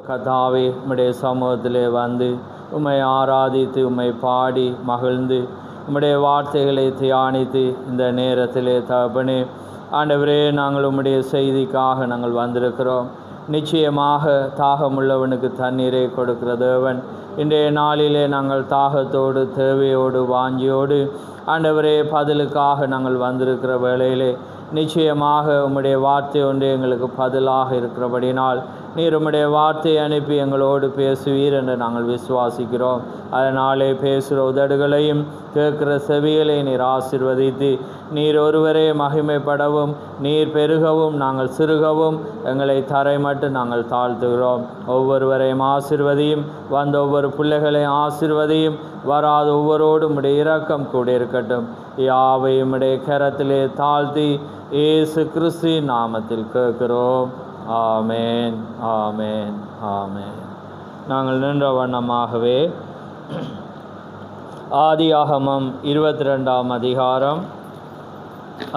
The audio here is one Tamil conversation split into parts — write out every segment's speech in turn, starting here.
கர்த்தாவே, உம்முடைய சமூகத்திலே வந்து உம்மை ஆராதித்து உம்மை பாடி மகிழ்ந்து உம்முடைய வார்த்தைகளை தியானித்து இந்த நேரத்திலே தகப்பனே ஆண்டவரே, நாங்கள் உம்முடைய செய்திக்காக நாங்கள் வந்திருக்கிறோம். நிச்சயமாக தாகமுள்ளவனுக்கு தண்ணீரை கொடுக்கிற தேவன், இன்றைய நாளிலே நாங்கள் தாகத்தோடு தேவையோடு வாஞ்சியோடு ஆண்டவரே பதிலுக்காக நாங்கள் வந்திருக்கிற வேளையிலே நிச்சயமாக உம்முடைய வார்த்தை ஒன்று எங்களுக்கு பதிலாக இருக்கிறபடினால் நீர் உம்முடைய வார்த்தையை அனுப்பி எங்களோடு பேசுவீர் என்று நாங்கள் விசுவாசிக்கிறோம். அதனாலே பேசுகிற உதடுகளையும் கேட்கிற செவிகளை நீர் ஆசீர்வதித்து நீர் ஒருவரே மகிமைப்படவும் நீர் பெருகவும் நாங்கள் சிறுகவும் எங்களை தரை மட்டும் நாங்கள் தாழ்த்துகிறோம். ஒவ்வொருவரையும் ஆசீர்வதியும், வந்த ஒவ்வொரு பிள்ளைகளையும் ஆசீர்வதியும், வராத ஒவ்வொருவரோடும் உடைய இரக்கம் கூட இருக்கட்டும். யாவையும் உடைய கரத்திலே தாழ்த்தி இயேசு கிறிஸ்து நாமத்தில் கேட்கிறோம். ஆமேன், ஆமேன், ஆமேன். நாங்கள் நின்ற வண்ணமாகவே ஆதியாகமம் 22ஆம் அதிகாரம்,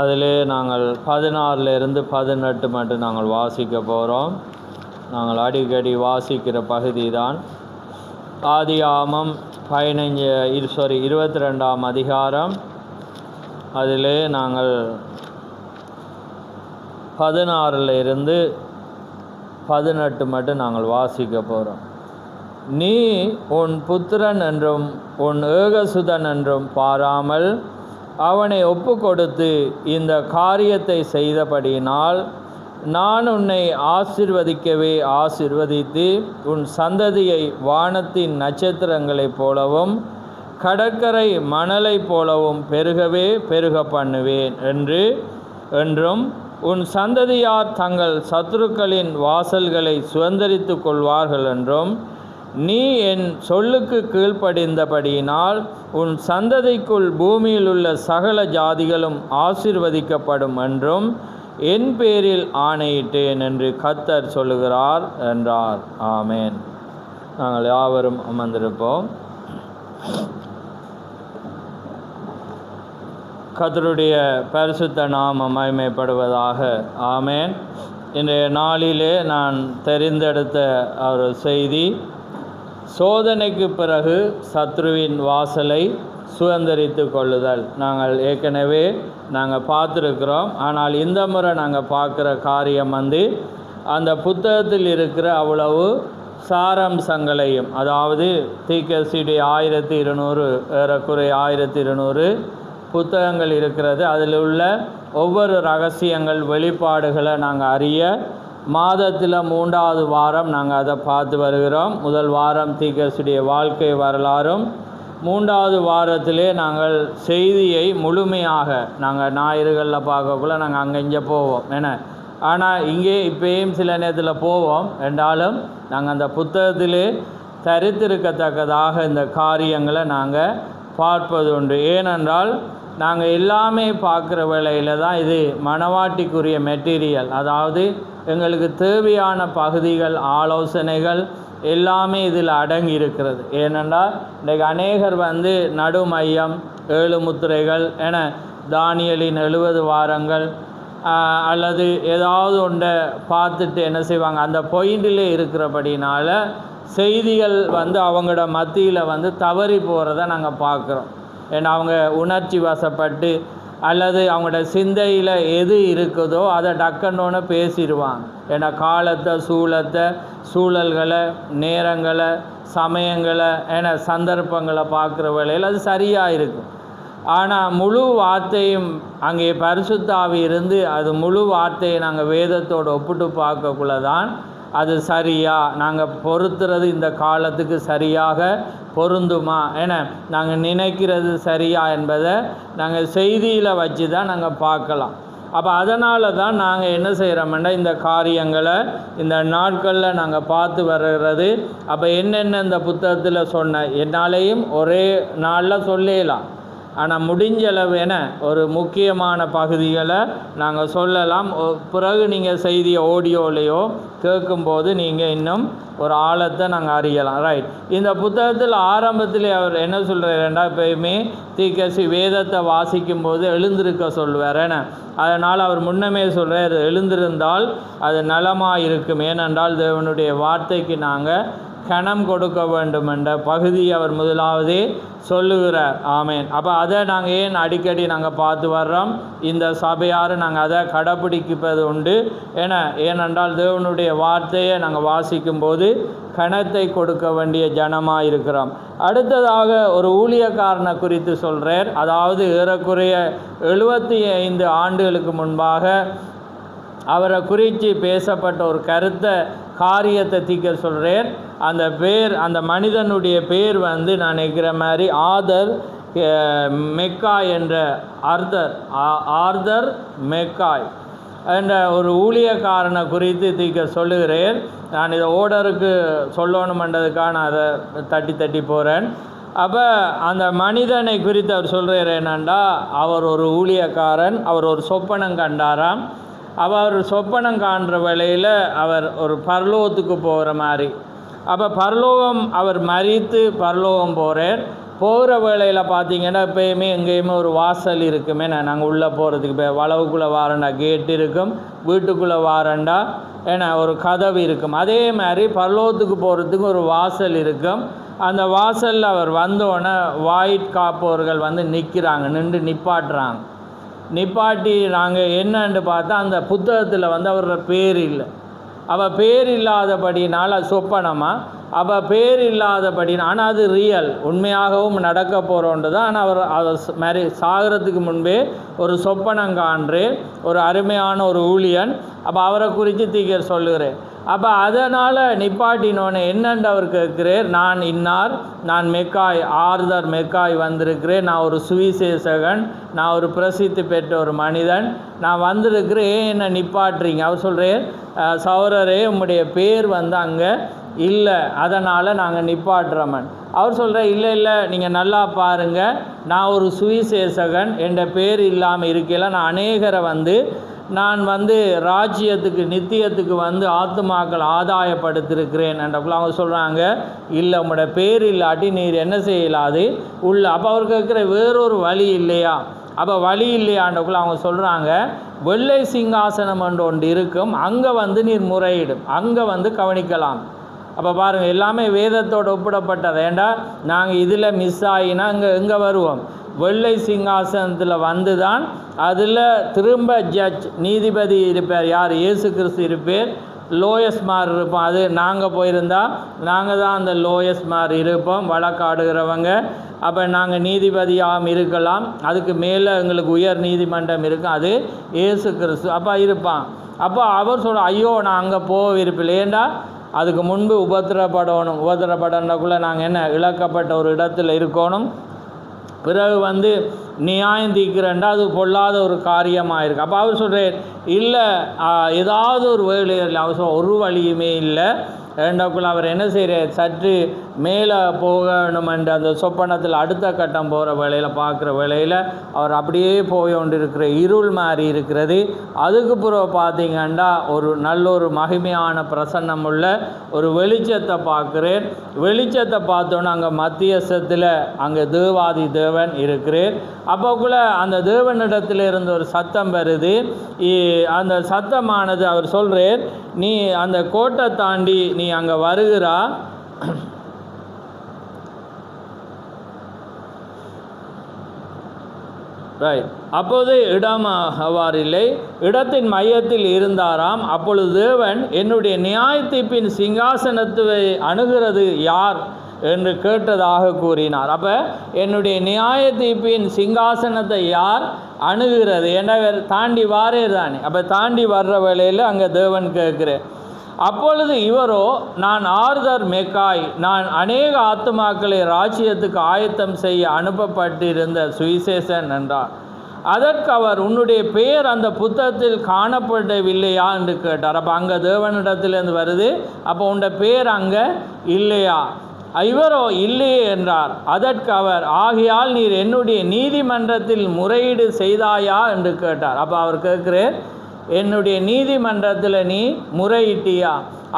அதில் நாங்கள் 16லிருந்து 18 மட்டும் நாங்கள் வாசிக்க போகிறோம். நாங்கள் அடிக்கடி வாசிக்கிற பகுதி தான். ஆதியாகமம் 22ஆம் அதிகாரம், அதில் நாங்கள் 16லிருந்து 18 மட்டும் நாங்கள் வாசிக்க போகிறோம். நீ உன் புத்திரன் என்றும் உன் ஏகசுதன் என்றும் பாராமல் அவனை ஒப்பு கொடுத்து இந்த காரியத்தை செய்தபடியினால் நான் உன்னை ஆசீர்வதிக்கவே ஆசீர்வதித்து உன் சந்ததியை வானத்தின் நட்சத்திரங்களைப் போலவும் கடற்கரை மணலைப் போலவும் பெருகவே பெருக பண்ணுவேன் என்றும் உன் சந்ததியார் தங்கள் சத்துருக்களின் வாசல்களை சுதந்தரித்து கொள்வார்கள் என்றும் நீ என் சொல்லுக்கு கீழ்ப்படிந்தபடியினால் உன் சந்ததிக்குள் பூமியில் உள்ள சகல ஜாதிகளும் ஆசீர்வதிக்கப்படும் என்றும் என் பேரில் ஆணையிட்டேன் என்று கர்த்தர் சொல்லுகிறார் என்றார். ஆமேன். நாங்கள் யாவரும் அமர்ந்திருப்போம். கர்த்தருடைய பரிசுத்த நாமம் மகிமைப்படுவதாக. ஆமேன். இன்றைய நாளிலே நான் தெரிந்தெடுத்த ஒரு செய்தி, சோதனைக்கு பிறகு சத்ருவின் வாசலை சுதந்தரித்து கொள்ளுதல். நாங்கள் ஏற்கனவே பார்த்துருக்கிறோம். ஆனால் இந்த முறை நாங்கள் பார்க்குற காரியம் அந்த புத்தகத்தில் இருக்கிற அவ்வளவு சாரம்சங்களையும், அதாவது தீர்க்கதரிசியுடைய 1200 ஏறக்குறைய 1200 புத்தகங்கள் இருக்கிறது. அதில் உள்ள ஒவ்வொரு ரகசியங்கள் வெளிப்பாடுகளை நாங்கள் அறிய மாதத்தில் 3வது வாரம் நாங்கள் அதை பார்த்து வருகிறோம். முதல் வாரம் தீர்க்கதரிசியுடைய வாழ்க்கை வரலாறும், 3வது வாரத்திலே நாங்கள் செய்தியை முழுமையாக நாங்கள் ஞாயிறுகளில் பார்க்கக்குள்ள நாங்கள் அங்கே இங்கே போவோம். ஆனால் இங்கே இப்போயும் சில நேரத்தில் போவோம் என்றாலும் நாங்கள் அந்த புத்தகத்திலே தரித்திருக்கத்தக்கதாக இந்த காரியங்களை நாங்கள் பார்ப்பது உண்டு. ஏனென்றால் நாங்கள் எல்லாமே பார்க்குற வேளையில் தான் இது மனவாட்டிக்குரிய மெட்டீரியல், அதாவது எங்களுக்கு தேவையான பகுதிகள், ஆலோசனைகள் எல்லாமே இதில் அடங்கி இருக்கிறது. ஏனென்றால் இன்றைக்கு அநேகர் நடுமையம், 7 முத்திரைகள் என தானியலின் 70 வாரங்கள் அல்லது ஏதாவது ஒன்றை பார்த்துட்டு என்ன செய்வாங்க, அந்த பாயிண்டிலே இருக்கிறபடினால செய்திகள் அவங்களோட மத்தியில் தவறி போகிறத நாங்கள் பார்க்குறோம். ஏன்னா அவங்க உணர்ச்சி வசப்பட்டு அல்லது அவங்களோட சிந்தையில் எது இருக்குதோ அதை டக்குன்னு பேசிடுவாங்க. ஏன்னா காலத்தை, சூழல்களை, நேரங்களை, சமயங்களை, சந்தர்ப்பங்களை பார்க்குற வேளையில் அது சரியாக இருக்கும். ஆனால் முழு வார்த்தையும் அங்கே பரிசுத்த ஆவி இருந்து அது முழு வார்த்தையை நாங்கள் வேதத்தோடு ஒப்பிட்டு பார்க்கக்குள்ள தான் அது சரியா, நாங்கள் பொறுத்துறது இந்த காலத்துக்கு சரியாக பொருந்துமா, நாங்கள் நினைக்கிறது சரியா என்பதை நாங்கள் செய்தியில் வச்சு தான் நாங்கள் பார்க்கலாம். அப்போ அதனால தான் நாங்கள் என்ன செய்கிறோம்னா இந்த காரியங்களை இந்த நாட்களில் நாங்கள் பார்த்து வர்றது. அப்போ என்னென்ன இந்த புத்தகத்தில் சொன்ன என்னாலேயும் ஒரே நாளில் சொல்லலாம். ஆனால் முடிஞ்சளவு என ஒரு முக்கியமான பகுதிகளை நாங்கள் சொல்லலாம். பிறகு நீங்கள் செய்தியை ஆடியோலையோ கேட்கும்போது நீங்கள் இன்னும் ஒரு ஆழத்தை நாங்கள் அறியலாம். ரைட். இந்த புத்தகத்தில் ஆரம்பத்தில் அவர் என்ன சொல்கிறாருன்னா, எப்பயுமே தீர்க்கதரிசி வேதத்தை வாசிக்கும்போது எழுந்திருக்க சொல்வார். ஏன்னா அதனால் அவர் முன்னமே சொல்கிறார், எழுந்திருந்தால் அது நலமாக இருக்கும். ஏனென்றால் தேவனுடைய வார்த்தைக்கு நாங்கள் கணம் கொடுக்க வேண்டும் என்ற பகுதி அவர் முதலாவதே சொல்லுகிறார். ஆமேன். அப்போ அதை நாங்கள் ஏன் அடிக்கடி நாங்கள் பார்த்து வர்றோம், இந்த சபையார் நாங்கள் அதை கடைப்பிடிப்பது உண்டு. ஏனென்றால் தேவனுடைய வார்த்தையை நாங்கள் வாசிக்கும்போது கணத்தை கொடுக்க வேண்டிய ஜனமாக இருக்கிறோம். அடுத்ததாக ஒரு ஊழியக்காரனை குறித்து சொல்கிறார். அதாவது ஏறக்குறைய 75 ஆண்டுகளுக்கு முன்பாக அவரை குறித்து பேசப்பட்ட ஒரு காரியத்தை தீர்க்க சொல்கிறேன். அந்த மனிதனுடைய பேர் வந்து நான் நினைக்கிற மாதிரி மெக்காய் என்ற ஆர்தர் மெக்காய் என்ற ஒரு ஊழியக்காரனை குறித்து தீர்க்க சொல்லுகிறேன். நான் இதை ஓடருக்கு சொல்லணுமென்றதுக்காக நான் அதை தட்டி போகிறேன். அப்போ அந்த மனிதனை குறித்து அவர் சொல்கிறார் என்னென்னா, அவர் ஒரு ஊழியக்காரன், அவர் ஒரு சொப்பனம் கண்டாராம். அவர் சொப்பனம் காண்ற வேளையில் அவர் ஒரு பரலோகத்துக்கு போகிற மாதிரி. அப்போ பரலோகம் அவர் மரித்து பரலோகம் போகிற வேளையில் பார்த்திங்கன்னா எப்பயுமே எங்கேயுமே ஒரு வாசல் இருக்குமே. நாங்கள் உள்ளே போகிறதுக்கு இப்போ வளவுக்குள்ளே வாரண்டா கேட் இருக்கும், வீட்டுக்குள்ளே வாரண்டா ஒரு கதவு இருக்கும். அதே மாதிரி பரலோகத்துக்கு போகிறதுக்கு ஒரு வாசல் இருக்கும். அந்த வாசலில் அவர் வந்தோடனே வாயிட் காப்பவர்கள் வந்து நிற்கிறாங்க, நிப்பாட்டி நாங்கள் என்னன்னு பார்த்தா அந்த புத்தகத்தில் வந்து அவரோட பேர் இல்லை. அவள் பேர் இல்லாதபடினால் அது சொப்பனமாக, அவள் பேர் இல்லாதபடினா, ஆனால் அது ரியல், உண்மையாகவும் நடக்க போகிறோன்றது தான். ஆனால் அவர் அதை சாகிறதுக்கு முன்பே ஒரு சொப்பனம் காண்றேன், ஒரு அருமையான ஒரு ஊழியன். அப்போ அவரை குறித்து தீர்க்க சொல்லுகிறேன். அப்போ அதனால் நிப்பாட்டினோன்னு என்னென்று அவர் கேட்குறேன், நான் ஆர்தர் மெக்காய் வந்திருக்கிறேன், நான் ஒரு சுவிசேஷகன், நான் ஒரு பிரசித்தி பெற்ற ஒரு மனிதன், நான் வந்திருக்கிறேன், என்ன நிப்பாட்டுறீங்க? அவர் சொல்கிறேன், சௌரரே உம்முடைய பேர் வந்து அங்கே இல்லை, அதனால் நாங்கள் நிப்பாட்டுறோமன். அவர் சொல்கிறேன், இல்லை நீங்கள் நல்லா பாருங்கள், நான் ஒரு சுவிசேஷகன், என் பேர் இல்லாமல் இருக்கையில் நான் அநேகரை நான் ராஜ்யத்துக்கு நித்தியத்துக்கு ஆத்துமாக்கள் ஆதாயப்படுத்திருக்கிறேன் என்றக்குள்ள அவங்க சொல்கிறாங்க, இல்லை உங்களோட பேர் இல்லாட்டி நீர் என்ன செய்யலாது உள்ள. அப்போ அவர் கேட்குற வேறொரு வழி இல்லையா? அப்போ வழி இல்லையாண்டக்குள்ள அவங்க சொல்கிறாங்க, வெள்ளை சிங்காசனம் ஒன்று இருக்கும், அங்கே நீர் முறையிடும், அங்கே கவனிக்கலாம். அப்போ பாருங்கள், எல்லாமே வேதத்தோடு ஒப்பிடப்பட்டது. ஏண்டா நாங்கள் இதில் மிஸ் ஆகினா எங்கே வருவோம்? வெள்ளை சிங்காசனத்தில் தான் அதில் திரும்ப நீதிபதி இருப்பார். யார்? இயேசு கிறிஸ்து இருப்பார். லோயஸ்மார் இருப்போம். அது நாங்கள் போயிருந்தால் நாங்கள் தான் அந்த லோயஸ்மார் இருப்போம், வழக்காடுகிறவங்க. அப்போ நாங்கள் நீதிபதியாகவும் இருக்கலாம், அதுக்கு மேலே எங்களுக்கு உயர் நீதிமன்றம் இருக்கும், அது இயேசு கிறிஸ்து அப்போ இருப்பான். அப்போ அவர் சொல்ல, ஐயோ நான் அங்கே போவிருப்பில்லை, ஏண்டா அதுக்கு முன்பு உபத்திரப்படணுக்குள்ளே நாங்கள் என்ன இழக்கப்பட்ட ஒரு இடத்துல இருக்கணும். பிறகு நியாயம் தீர்க்கிறேன்டா அது பொல்லாத ஒரு காரியமாக இருக்குது. அப்போ அவர் சொல்கிறார், இல்லை ஏதாவது ஒரு வேலையில் அவர் ஒரு வழியுமே இல்லை. ரெண்டாக்குள்ள அவர் என்ன செய்கிறார், சற்று மேலே போகணும் என்ற அந்த சொப்பனத்தில் அடுத்த கட்டம் போகிற வேளையில் பார்க்குற வேளையில் அவர் அப்படியே போய் கொண்டு இருக்கிற இருள் மாதிரி இருக்கிறது. அதுக்கு பிறகு பார்த்திங்கன்னா ஒரு நல்ல ஒரு மகிமையான பிரசன்னம் உள்ள ஒரு வெளிச்சத்தை பார்க்குறேன். வெளிச்சத்தை பார்த்தோன்னே அங்கே மத்தியஸ்தத்தில் அங்கே தேவாதி தேவன் இருக்கிறார். அப்போக்குள்ளே அந்த தேவனிடத்தில் இருந்த ஒரு சத்தம் வருது. அந்த சத்தமானது அவர் சொல்கிறார், நீ அந்த கோட்டை தாண்டி நீ அங்கே வருகிறா, ரைட். அப்போது இடம் அவ்வாறில்லை, இடத்தின் மையத்தில் இருந்தாராம். அப்பொழுது தேவன், என்னுடைய நியாய தீர்ப்பின் சிங்காசனத்தை அணுகிறது யார் என்று கேட்டதாக கூறினார். அப்போ என்னுடைய நியாய தீர்ப்பின் சிங்காசனத்தை யார் அணுகிறது என்ற தாண்டி வாரே தானே. அப்போ தாண்டி வர்ற வேளையில் அங்கே தேவன் கேட்குறேன். அப்பொழுது இவரோ, நான் ஆர்தர் மெக்காய், நான் அநேக ஆத்துமாக்களை ராஜ்யத்துக்கு ஆயத்தம் செய்ய அனுப்பப்பட்டிருந்த சுவிசேஷன் என்றார். அதற்கு அவர், உன்னுடைய பெயர் அந்த புத்தகத்தில் காணப்படவில்லையா என்று கேட்டார். அப்போ அங்கே தேவனிடத்திலேருந்து வருது, அப்போ உன்னுடைய பெயர் அங்கே இல்லையா? இவரோ இல்லையே என்றார். அதற்கு அவர், ஆகையால் நீர் என்னுடைய நீதிமன்றத்தில் முறையீடு செய்தாயா என்று கேட்டார். அப்போ அவர் கேட்குறார், என்னுடைய நீதிமன்றத்தில் நீ முறையிட்டியா?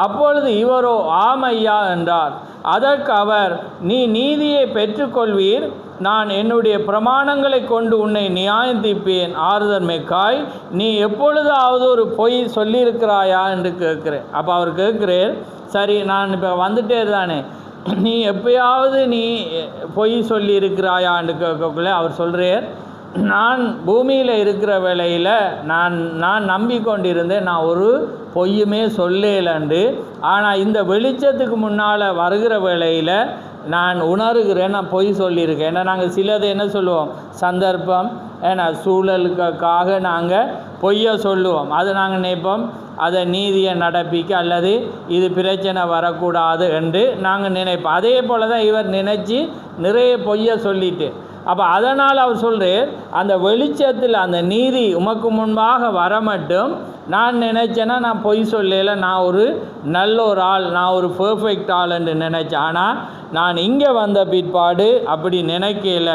அப்பொழுது இவரோ ஆமையா என்றார். அதற்கு அவர், நீ நீதியை பெற்றுக்கொள்வீர், நான் என்னுடைய பிரமாணங்களை கொண்டு உன்னை நியாயம் தீர்ப்பேன். ஆறுதல் மிக்காய், நீ எப்பொழுதாவது ஒரு பொய் சொல்லியிருக்கிறாயா என்று கேட்குறேன். அப்போ அவர் கேட்குறேன், சரி நான் இப்போ வந்துட்டே தானே, நீ எப்பயாவது நீ பொய் சொல்லி இருக்கிறாயா என்று கேட்கக்குள்ளே அவர் சொல்கிறார், நான் பூமியில் இருக்கிற வேளையில் நான் நம்பிக்கொண்டிருந்தேன், நான் ஒரு பொய்யுமே சொல்லலண்டு. ஆனால் இந்த வெளிச்சத்துக்கு முன்னால் வருகிற வேளையில் நான் உணர்கிறேன், நான் பொய் சொல்லியிருக்கேன். ஏன்னா நாங்கள் சிலது என்ன சொல்லுவோம், சந்தர்ப்பம், ஏன்னா சூழலுக்காக நாங்கள் பொய்யை சொல்லுவோம். அது நாங்கள் நினைப்போம் அதை நீதியை நடப்பிக்க அல்லது இது பிரச்சனை வரக்கூடாது என்று நாங்கள் நினைப்போம். அதே போல் தான் இவர் நினச்சி நிறைய பொய்யை சொல்லிட்டு, அப்போ அதனால் அவர் சொல்கிறார், அந்த வெளிச்சத்தில் அந்த நீதி உமக்கு முன்பாக வர மட்டும் நான் நினச்சேன்னா நான் பொய் சொல்லல, நான் ஒரு நல்ல ஒரு ஆள், நான் ஒரு பெர்ஃபெக்ட் ஆள் என்று நினச்சேன். ஆனால் நான் இங்கே வந்த பிற்பாடு அப்படி நினைக்கல.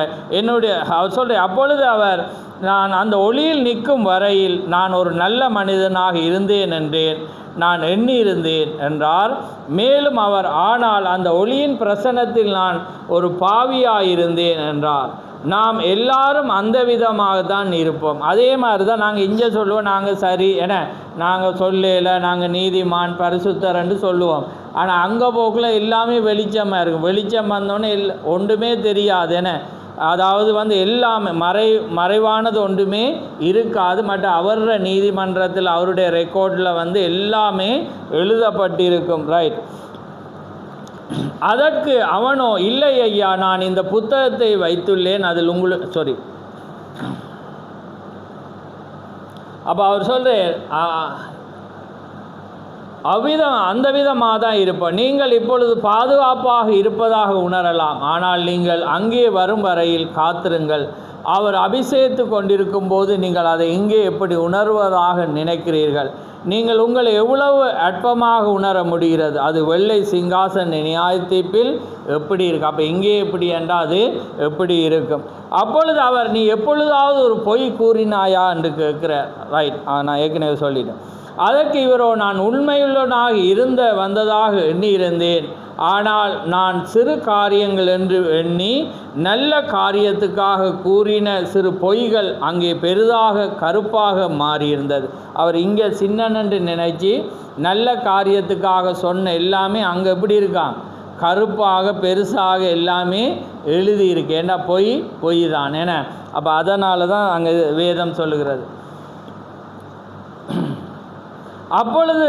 அவர் சொல்கிறார், அப்பொழுது அவர், நான் அந்த ஒளியில் நிற்கும் வரையில் நான் ஒரு நல்ல மனிதனாக இருந்தேன் என்றேன், நான் எண்ணியிருந்தேன் என்றார். மேலும் அவர், ஆனால் அந்த ஒளியின் பிரசன்னத்தில் நான் ஒரு பாவியாயிருந்தேன் என்றார். நாம் எல்லாரும் அந்த விதமாக தான் இருப்போம். அதே மாதிரி தான் நாங்கள் இங்கே சொல்லுவோம், நாங்கள் சரி என நாங்கள் சொல்லல, நாங்கள் நீதிமான் பரிசுத்தர் என்று சொல்லுவோம். ஆனால் அங்கே போக்கில் எல்லாமே வெளிச்சமாக இருக்கும். வெளிச்சம் வந்தோடனே ஒன்றுமே தெரியாது என, அதாவது எல்லாமே மறைவானது ஒன்றுமே இருக்காது. மற்ற அவருடைய நீதிமன்றத்தில் அவருடைய ரெக்கார்டில் எல்லாமே எழுதப்பட்டிருக்கும். ரைட். அதற்கு அவனோ, இல்லை ஐயா, நான் இந்த புத்தகத்தை வைத்துள்ளேன், அதில் அப்போ அவர் சொல்கிறார், அந்த விதமாக தான் இருப்போம். நீங்கள் இப்பொழுது பாதுகாப்பாக இருப்பதாக உணரலாம், ஆனால் நீங்கள் அங்கே வரும் வரையில் காத்திருங்கள். அவர் அபிஷேகித்து கொண்டிருக்கும் போது நீங்கள் அதை இங்கே எப்படி உணர்வதாக நினைக்கிறீர்கள்? நீங்கள் உங்களை எவ்வளவு அற்பமாக உணர முடிகிறது? அது வெள்ளை சிங்காசன நியாய தீர்ப்பில் எப்படி இருக்கு? அப்போ இங்கே எப்படி என்றால் அது எப்படி இருக்கும்? அப்பொழுது அவர், நீ எப்பொழுதாவது ஒரு பொய் கூறினாயா என்று கேட்குறார். ரைட், நான் ஏற்கனவே சொல்லிட்டேன். அதற்கு இவரோ, நான் உண்மையுள்ளவனாக வந்ததாக எண்ணியிருந்தேன், ஆனால் நான் சிறு காரியங்கள் என்று எண்ணி நல்ல காரியத்துக்காக கூறின சிறு பொய்கள் அங்கே பெரிதாக கருப்பாக மாறியிருந்தது. அவர் இங்கே சின்னன்னு நினைச்சி நல்ல காரியத்துக்காக சொன்ன எல்லாமே அங்கே எப்படி இருக்கான், கருப்பாக பெருசாக எல்லாமே எழுதியிருக்கு. ஏன்னா பொய் தான் ஏன்னா. அப்போ அதனால தான் அங்கே வேதம் சொல்லுகிறது. அப்பொழுது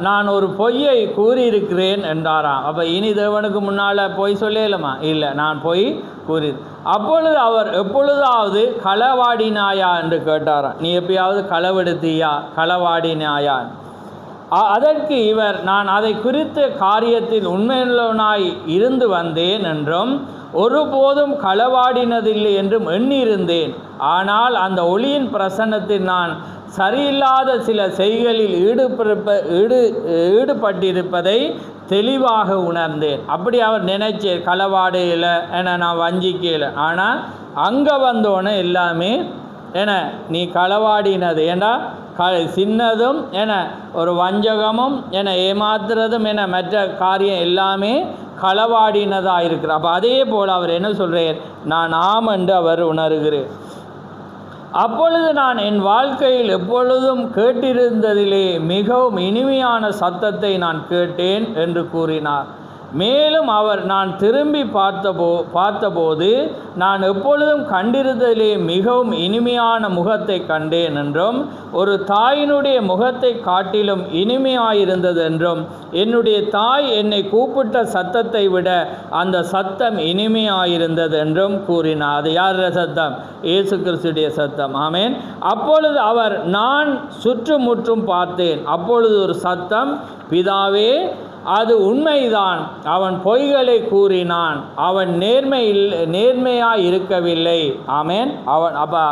நான் ஒரு பொய்யை கூறியிருக்கிறேன் என்றாராம். அப்போ இனி தேவனுக்கு முன்னால் பொய் சொல்லலாமா? இல்லை, நான் பொய் கூறி. அப்பொழுது அவர், எப்பொழுதாவது களவாடினாயா என்று கேட்டாராம். நீ எப்பயாவது களவெடுத்தியா, களவாடினாயா? அதற்கு இவர், நான் அதை குறித்த காரியத்தில் உண்மையுள்ளவனாய் இருந்து வந்தேன் என்றும் ஒருபோதும் களவாடினதில்லை என்றும் எண்ணியிருந்தேன். ஆனால் அந்த ஒளியின் பிரசன்னத்தில் நான் சரியில்லாத சில செய்களில் ஈடுபட்டிருப்பதை தெளிவாக உணர்ந்தேன். அப்படி அவர் நினைச்சேன், களவாடையில் என நான் வஞ்சிக்கல. ஆனால் அங்கே வந்தோன்னே எல்லாமே என நீ களவாடினது ஏன்னா சின்னதும் என ஒரு வஞ்சகமும் என ஏமாத்துறதும் என மற்ற காரியம் எல்லாமே களவாடினதாக இருக்கிறார். அப்போ அதே போல் அவர் என்ன சொல்கிறார், நான் ஆம் என்று அவர் உணர்கிறேன். அப்பொழுது நான் என் வாழ்க்கையில் எப்பொழுதும் கேட்டிருந்ததிலே மிகவும் இனிமையான சத்தத்தை நான் கேட்டேன் என்று கூறினார். மேலும் அவர், நான் திரும்பி பார்த்தபோது நான் எப்பொழுதும் கண்டிருந்ததிலே மிகவும் இனிமையான முகத்தை கண்டேன் என்றும் ஒரு தாயினுடைய முகத்தை காட்டிலும் இனிமையாயிருந்தது என்றும் என்னுடைய தாய் என்னை கூப்பிட்ட சத்தத்தை விட அந்த சத்தம் இனிமையாயிருந்தது என்றும் கூறினார். அது யாருடைய சத்தம்? இயேசு கிறிஸ்துடைய சத்தம். ஆமேன். அப்பொழுது அவர், நான் சுற்றுமுற்றும் பார்த்தேன். அப்பொழுது ஒரு சத்தம், பிதாவே, அது உண்மைதான், அவன் பொய்களை கூறினான், அவன் நேர்மையாக இருக்கவில்லை. ஆமேன். அவன் அப்போ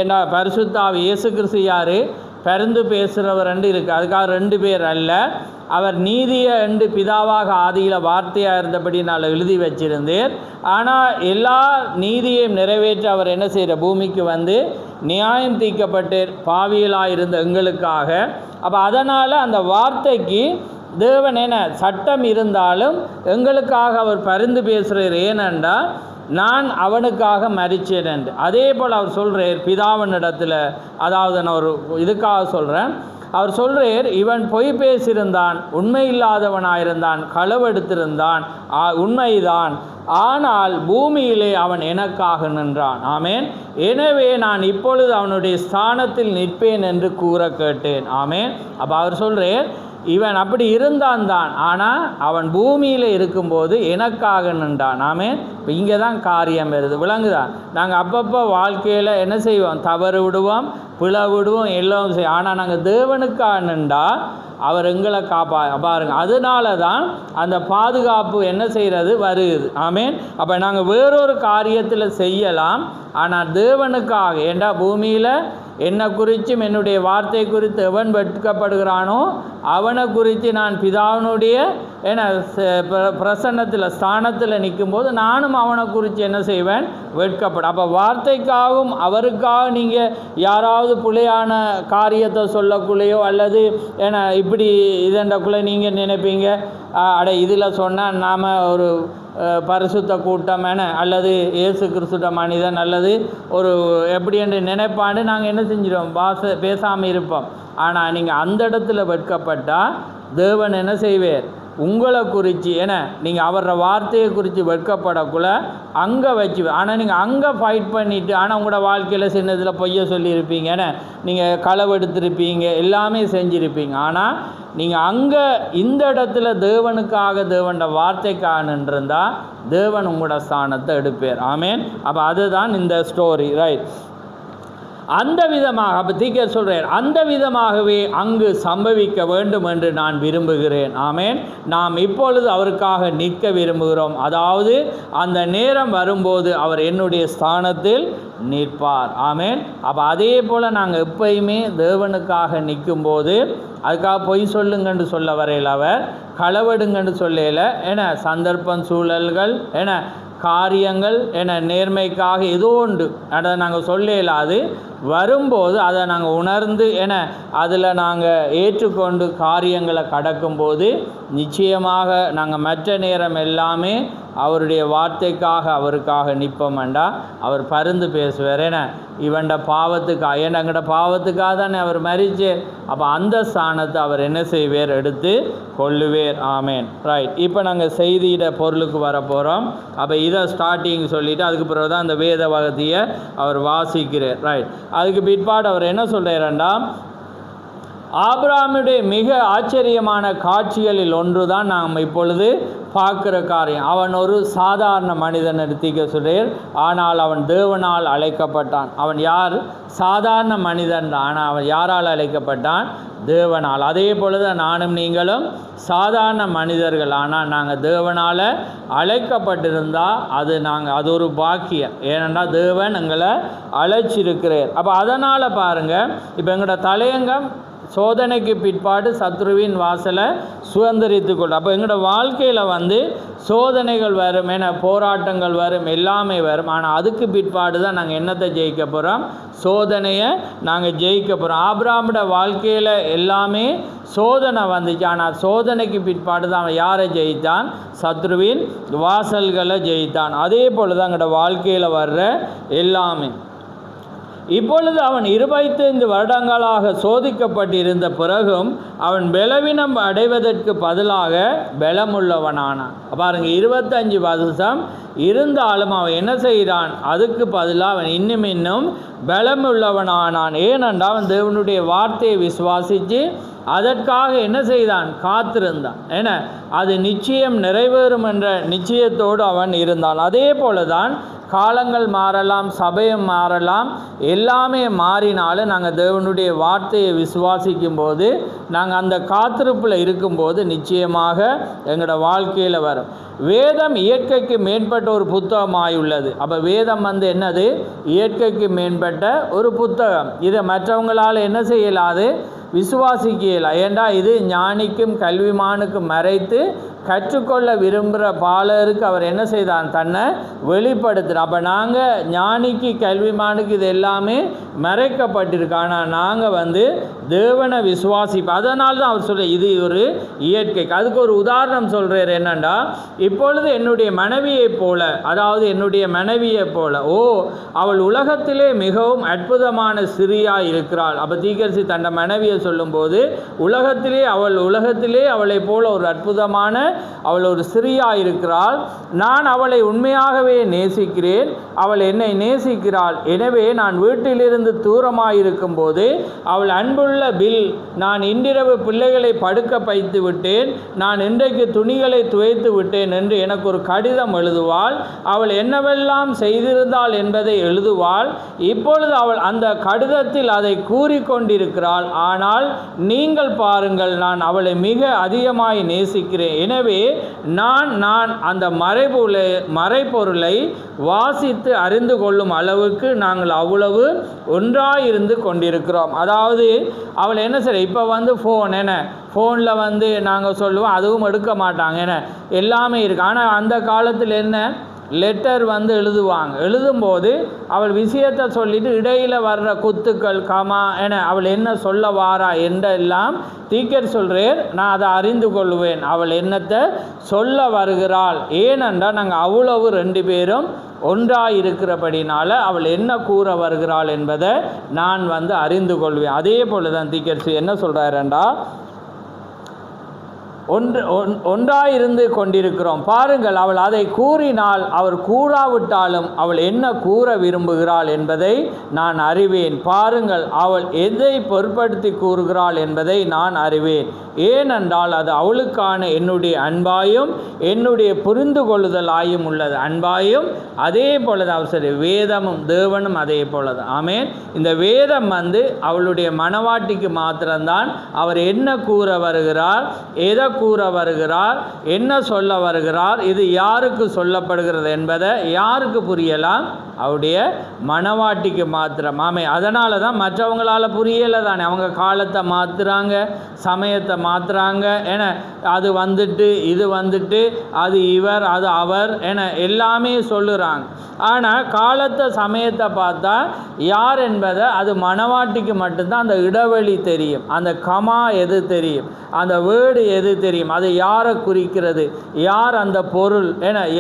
என்ன பரிசுத்த இயேசு கிறிஸ்து யார்? பரிந்து பேசுகிறவர் என்று இருக்குது. அதுக்காக 2 பேர் அல்ல. அவர் நீதியை என்று பிதாவாக ஆதியில் வார்த்தையாக இருந்தபடி நான் எழுதி வச்சிருந்தேன். ஆனால் எல்லா நீதியையும் நிறைவேற்ற அவர் என்ன செய்கிற பூமிக்கு வந்து நியாயம் தீர்க்கப்பட்டு பாவியலாக இருந்த எங்களுக்காக. அப்போ அதனால் அந்த வார்த்தைக்கு தேவன் என்ன சட்டம் இருந்தாலும் எங்களுக்காக அவர் பரிந்து பேசுகிறார். ஏனென்றா நான் அவனுக்காக மரிச்சேன் என்று. அதே போல் அவர் சொல்கிறார் பிதாவின் இடத்துல, அதாவது நான் ஒரு இதுக்காக சொல்கிறேன், அவர் சொல்கிறார் இவன் பொய் பேசியிருந்தான், உண்மை இல்லாதவனாயிருந்தான், களவெடுத்திருந்தான், உண்மைதான், ஆனால் பூமியிலே அவன் எனக்காக நின்றான். ஆமேன். எனவே நான் இப்பொழுது அவனுடைய ஸ்தானத்தில் நிற்பேன் என்று கூற கேட்டேன். ஆமேன். அப்போ அவர் சொல்கிறார் இவன் அப்படி இருந்தான் தான், ஆனால் அவன் பூமியில் இருக்கும்போது எனக்காக நின்றான். ஆமேன். இப்போ இங்கே தான் காரியம் வருது, விளங்குதா? நாங்கள் அப்பப்போ வாழ்க்கையில் என்ன செய்வோம், தவறு விடுவோம், பிழை விடுவோம், எல்லாம் செய்வோம். ஆனால் நாங்கள் தேவனுக்காக நின்றா அவர் எங்களை பாருங்க. அதனால தான் அந்த பாதுகாப்பு என்ன செய்கிறது வருது. ஆமேன். அப்போ நாங்கள் வேறொரு காரியத்தில் செய்யலாம், ஆனால் தேவனுக்காக, ஏண்டா பூமியில் என்னை குறித்தும் என்னுடைய வார்த்தை குறித்து எவன் வெட்கப்படுகிறானோ அவனை குறித்து நான் பிதாவினுடைய பிரசன்னத்தில் ஸ்தானத்தில் நிற்கும்போது நானும் அவனை குறித்து என்ன செய்வேன், வெட்கப்படும். அப்போ வார்த்தைக்காகவும் அவருக்காக நீங்கள் யாராவது பிழையான காரியத்தை சொல்லக்குள்ளேயோ அல்லது இப்படி இதண்டக்குள்ளே நீங்கள் நினைப்பீங்க, இதில் சொன்னால் நாம் ஒரு பரிசுத்த கூட்டம் அல்லது இயேசு கிறிஸ்துட மனிதன் அல்லது ஒரு எப்படி என்று நினைப்பாண்டு நாங்கள் என்ன செஞ்சிடுவோம், பேசாமல் இருப்போம். ஆனால் நீங்கள் அந்த இடத்துல வெட்கப்பட்டால் தேவன் என்ன செய்வார், உங்களை குறித்து நீங்கள் அவரோட வார்த்தையை குறித்து வெட்கப்படக்குள்ள அங்கே வச்சு, ஆனால் நீங்கள் அங்கே ஃபைட் பண்ணிவிட்டு, ஆனால் உங்களோட வாழ்க்கையில் சின்னதில் பொய்ய சொல்லியிருப்பீங்க, நீங்கள் களவெடுத்திருப்பீங்க, எல்லாமே செஞ்சுருப்பீங்க. ஆனால் நீங்கள் அங்கே இந்த இடத்துல தேவனுக்காக தேவனோட வார்த்தைக்காக நின்றிருந்தால் தேவன் உங்களோட ஸ்தானத்தை எடுப்பார். ஆமேன். அப்போ அதுதான் இந்த ஸ்டோரி, ரைட்? அந்த விதமாக அப்போ தீக்கர் சொல்கிறார், அந்த விதமாகவே அங்கு சம்பவிக்க வேண்டும் என்று நான் விரும்புகிறேன். ஆமேன். நாம் இப்பொழுது அவருக்காக நிற்க விரும்புகிறோம். அதாவது அந்த நேரம் வரும்போது அவர் என்னுடைய ஸ்தானத்தில் நிற்பார். ஆமேன். அப்போ அதே போல் நாங்கள் எப்பயுமே தேவனுக்காக நிற்கும்போது அதுக்காக பொய் சொல்லுங்கன்னு சொல்ல வரையில், அவர் களவெடுங்கன்னு சொல்லல, சந்தர்ப்பம் சூழல்கள் காரியங்கள் நேர்மைக்காக ஏதோ உண்டு அதை நாங்கள் சொல்லல, அது வரும்போது அதை நாங்கள் உணர்ந்து அதில் நாங்கள் ஏற்றுக்கொண்டு காரியங்களை கடக்கும்போது நிச்சயமாக நாங்கள் மற்ற நேரம் எல்லாமே அவருடைய வார்த்தைக்காக அவருக்காக நிற்போம்டா அவர் பரிந்து பேசுவார். இவன்ட பாவத்துக்காக, எங்கட பாவத்துக்காக தானே அவர் மரிச்சார். அப்போ அந்த ஸ்தானத்தை அவர் என்ன செய்வார், எடுத்து கொள்ளுவேர். ஆமேன். ரைட். இப்போ நாங்கள் செய்தியிட பொருளுக்கு வர போகிறோம். அப்போ இதை ஸ்டார்டிங் சொல்லிவிட்டு அதுக்கு பிறகு தான் அந்த வேத வகத்தையை அவர் வாசிக்கிறார். ரைட். அதுக்கு பிற்பாடு அவர் என்ன சொல்கிறாருண்டா, ஆபிரகாமுடைய மிக ஆச்சரியமான காட்சிகளில் ஒன்று தான் நாம் இப்பொழுது பார்க்குற காரியம். அவன் ஒரு சாதாரண மனிதன் எடுத்திக்க சொல்கிறார், ஆனால் அவன் தேவனால் அழைக்கப்பட்டான். அவன் யார்? சாதாரண மனிதன் தான், ஆனால் அவன் யாரால் அழைக்கப்பட்டான்? தேவனால். அதே பொழுது நானும் நீங்களும் சாதாரண மனிதர்கள், ஆனால் நாங்கள் தேவனால் அழைக்கப்பட்டிருந்தால் அது ஒரு பாக்கியம். ஏனென்றால் தேவன் எங்களை அழைச்சிருக்கிறார். அப்போ அதனால் பாருங்கள், இப்போ எங்களோட தலையங்கம் சோதனைக்கு பிற்பாடு சத்ருவின் வாசலை சுதந்திரித்து கொள்ளும். அப்போ எங்களோட வாழ்க்கையில் சோதனைகள் வரும், போராட்டங்கள் வரும், எல்லாமே வரும். ஆனால் அதுக்கு பிற்பாடு தான் நாங்கள் என்னத்தை ஜெயிக்க போகிறோம், சோதனையை நாங்கள் ஜெயிக்க போகிறோம். ஆபிரகாமோட வாழ்க்கையில் எல்லாமே சோதனை வந்துச்சு, ஆனால் சோதனைக்கு பிற்பாடு தான் அவன் யாரை ஜெயித்தான், சத்ருவின் வாசல்களை ஜெயித்தான். அதே போல் தான் எங்களோட வாழ்க்கையில் வர்ற எல்லாமே. இப்பொழுது அவன் 25 வருடங்களாக சோதிக்கப்பட்டிருந்த பிறகும் அவன் பலவீனம் அடைவதற்கு பதிலாக பலமுள்ளவனானான். பாருங்க, 25 வருஷம் இருந்தாலும் அவன் என்ன செய்கிறான், அதுக்கு பதிலாக அவன் இன்னும் பலமுள்ளவனானான். ஏனென்றால் அவன் தேவனுடைய வார்த்தையை விசுவாசித்து அதற்காக என்ன செய்தான், காத்திருந்தான். அது நிச்சயம் நிறைவேறும் என்ற நிச்சயத்தோடு அவன் இருந்தான். அதே போல தான் காலங்கள் மாறலாம், சபையும் மாறலாம், எல்லாமே மாறினாலும் நாங்கள் தேவனுடைய வார்த்தையை விசுவாசிக்கும் போது, நாங்கள் அந்த காத்திருப்பில் இருக்கும்போது நிச்சயமாக எங்களோட வாழ்க்கையில் வரும். வேதம் இயற்கைக்கு மேம்பட்ட ஒரு புத்தகமாயுள்ளது. அப்போ வேதம் என்னது? இயற்கைக்கு மேம்பட்ட ஒரு புத்தகம். இதை மற்றவங்களால் என்ன செய்யலாது? விசுவாசிக்கலாம். ஏண்டா இது ஞானிக்கும் கல்விமானுக்கும் மறைத்து கற்றுக்கொள்ள விரும்புகிற பாலருக்கு அவர் என்ன செய்தான்? தன்னை வெளிப்படுத்துகிறார். அப்போ நாங்கள் ஞானிக்கு கல்விமானுக்கு இது எல்லாமே மறைக்கப்பட்டிருக்கு. ஆனால் நாங்கள் தேவனை விசுவாசிப்போம். அதனால தான் அவர் சொல்ற இது ஒரு இயற்கைக்கு. அதுக்கு ஒரு உதாரணம் சொல்கிறார். என்னண்டா, இப்பொழுது என்னுடைய மனைவியைப் போல, அதாவது என்னுடைய மனைவியைப் போல, அவள் உலகத்திலே மிகவும் அற்புதமான ஸ்திரீயாய் இருக்கிறாள். அப்போ தீர்க்கதரிசி தன் மனைவியை சொல்லும்போது உலகத்திலே அவளை போல ஒரு அற்புதமான அவள் ஒரு ஸ்திரீயாய் இருக்கிறாள். நான் அவளை உண்மையாகவே நேசிக்கிறேன், அவள் என்னை நேசிக்கிறாள். எனவே நான் வீட்டிலிருந்து தூரமாயிருக்கும் போது அவள் அன்புள்ள பில், நான் இன்றிரவு பிள்ளைகளை படுக்க வைத்து விட்டேன், நான் இன்றைக்கு துணிகளை துவைத்து விட்டேன் என்று எனக்கு ஒரு கடிதம் எழுதுவாள். அவள் என்னவெல்லாம் செய்திருந்தாள் என்பதை எழுதுவாள். இப்பொழுது அவள் அந்த கடிதத்தில் அதை கூறிக்கொண்டிருக்கிறாள். ஆனால் நீங்கள் பாருங்கள், நான் அவளை மிக அதிகமாய் நேசிக்கிறேன். எனவே நான் அந்த மறைபொருளை வாசித்து அறிந்து கொள்ளும் அளவுக்கு நாங்கள் அவ்வளவு ஒன்றாயிருந்து கொண்டிருக்கிறோம். அதாவது அவள் என்ன செய்ய, இப்போ ஃபோனில் நாங்கள் சொல்லுவோம், அதுவும் எடுக்க மாட்டாங்க, எல்லாமே இருக்குது. ஆனால் அந்த காலத்தில் என்ன, லெட்டர் எழுதுவாங்க. எழுதும்போது அவள் விஷயத்தை சொல்லிட்டு இடையில் வர்ற குத்துக்கள் கமா அவள் என்ன சொல்ல வாரா என்றெல்லாம் தீர்க்கதரிசி சொல்கிறேன், நான் அதை அறிந்து கொள்வேன், அவள் என்னத்தை சொல்ல வருகிறாள். ஏனென்றால் நாங்கள் அவ்வளவு 2 பேரும் ஒன்றாக இருக்கிறபடினால அவள் என்ன கூற வருகிறாள் என்பதை நான் அறிந்து கொள்வேன். அதே போல தான் தீர்க்கதரிசி என்ன சொல்கிறாருண்டா, ஒன்றாயிருந்து கொண்டிருக்கிறோம். பாருங்கள், அவள் அதை கூறினால், அவர் கூறாவிட்டாலும் அவள் என்ன கூற விரும்புகிறாள் என்பதை நான் அறிவேன். பாருங்கள், அவள் எதை பொருட்படுத்தி கூறுகிறாள் என்பதை நான் அறிவேன். ஏனென்றால் அது அவளுக்கான என்னுடைய அன்பாயும் என்னுடைய புரிந்து கொள்ளுதலாயும் உள்ளது. அன்பாயும் அதே போலதான் அவர் சரி, வேதமும் தேவனும் அதே போலதான். ஆமேன். இந்த வேதம் அவளுடைய மனவாட்டிக்கு மாத்திரம்தான் அவர் என்ன கூற வருகிறார், எதை கூற வருகிறார், என்ன சொல்ல வருகிறார், இது யாருக்கு சொல்லப்படுகிறது என்பதை யாருக்கு புரியலாம்? அவருடைய மனவாட்டிக்கு மாத்திரம். ஆமே. அதனால தான் மற்றவங்களால் புரியலை தானே. அவங்க காலத்தை மாற்றுறாங்க, சமயத்தை மாற்றுறாங்க, அது இது அது இவர், அது அவர் எல்லாமே சொல்லுறாங்க. ஆனால் காலத்தை சமயத்தை பார்த்தா யார் என்பதை அது மனவாட்டிக்கு மட்டும்தான் அந்த இடைவெளி தெரியும், அந்த கமா எது தெரியும், அந்த வேர்டு எது தெரியும், அது யாரை குறிக்கிறது, யார் அந்த பொருள்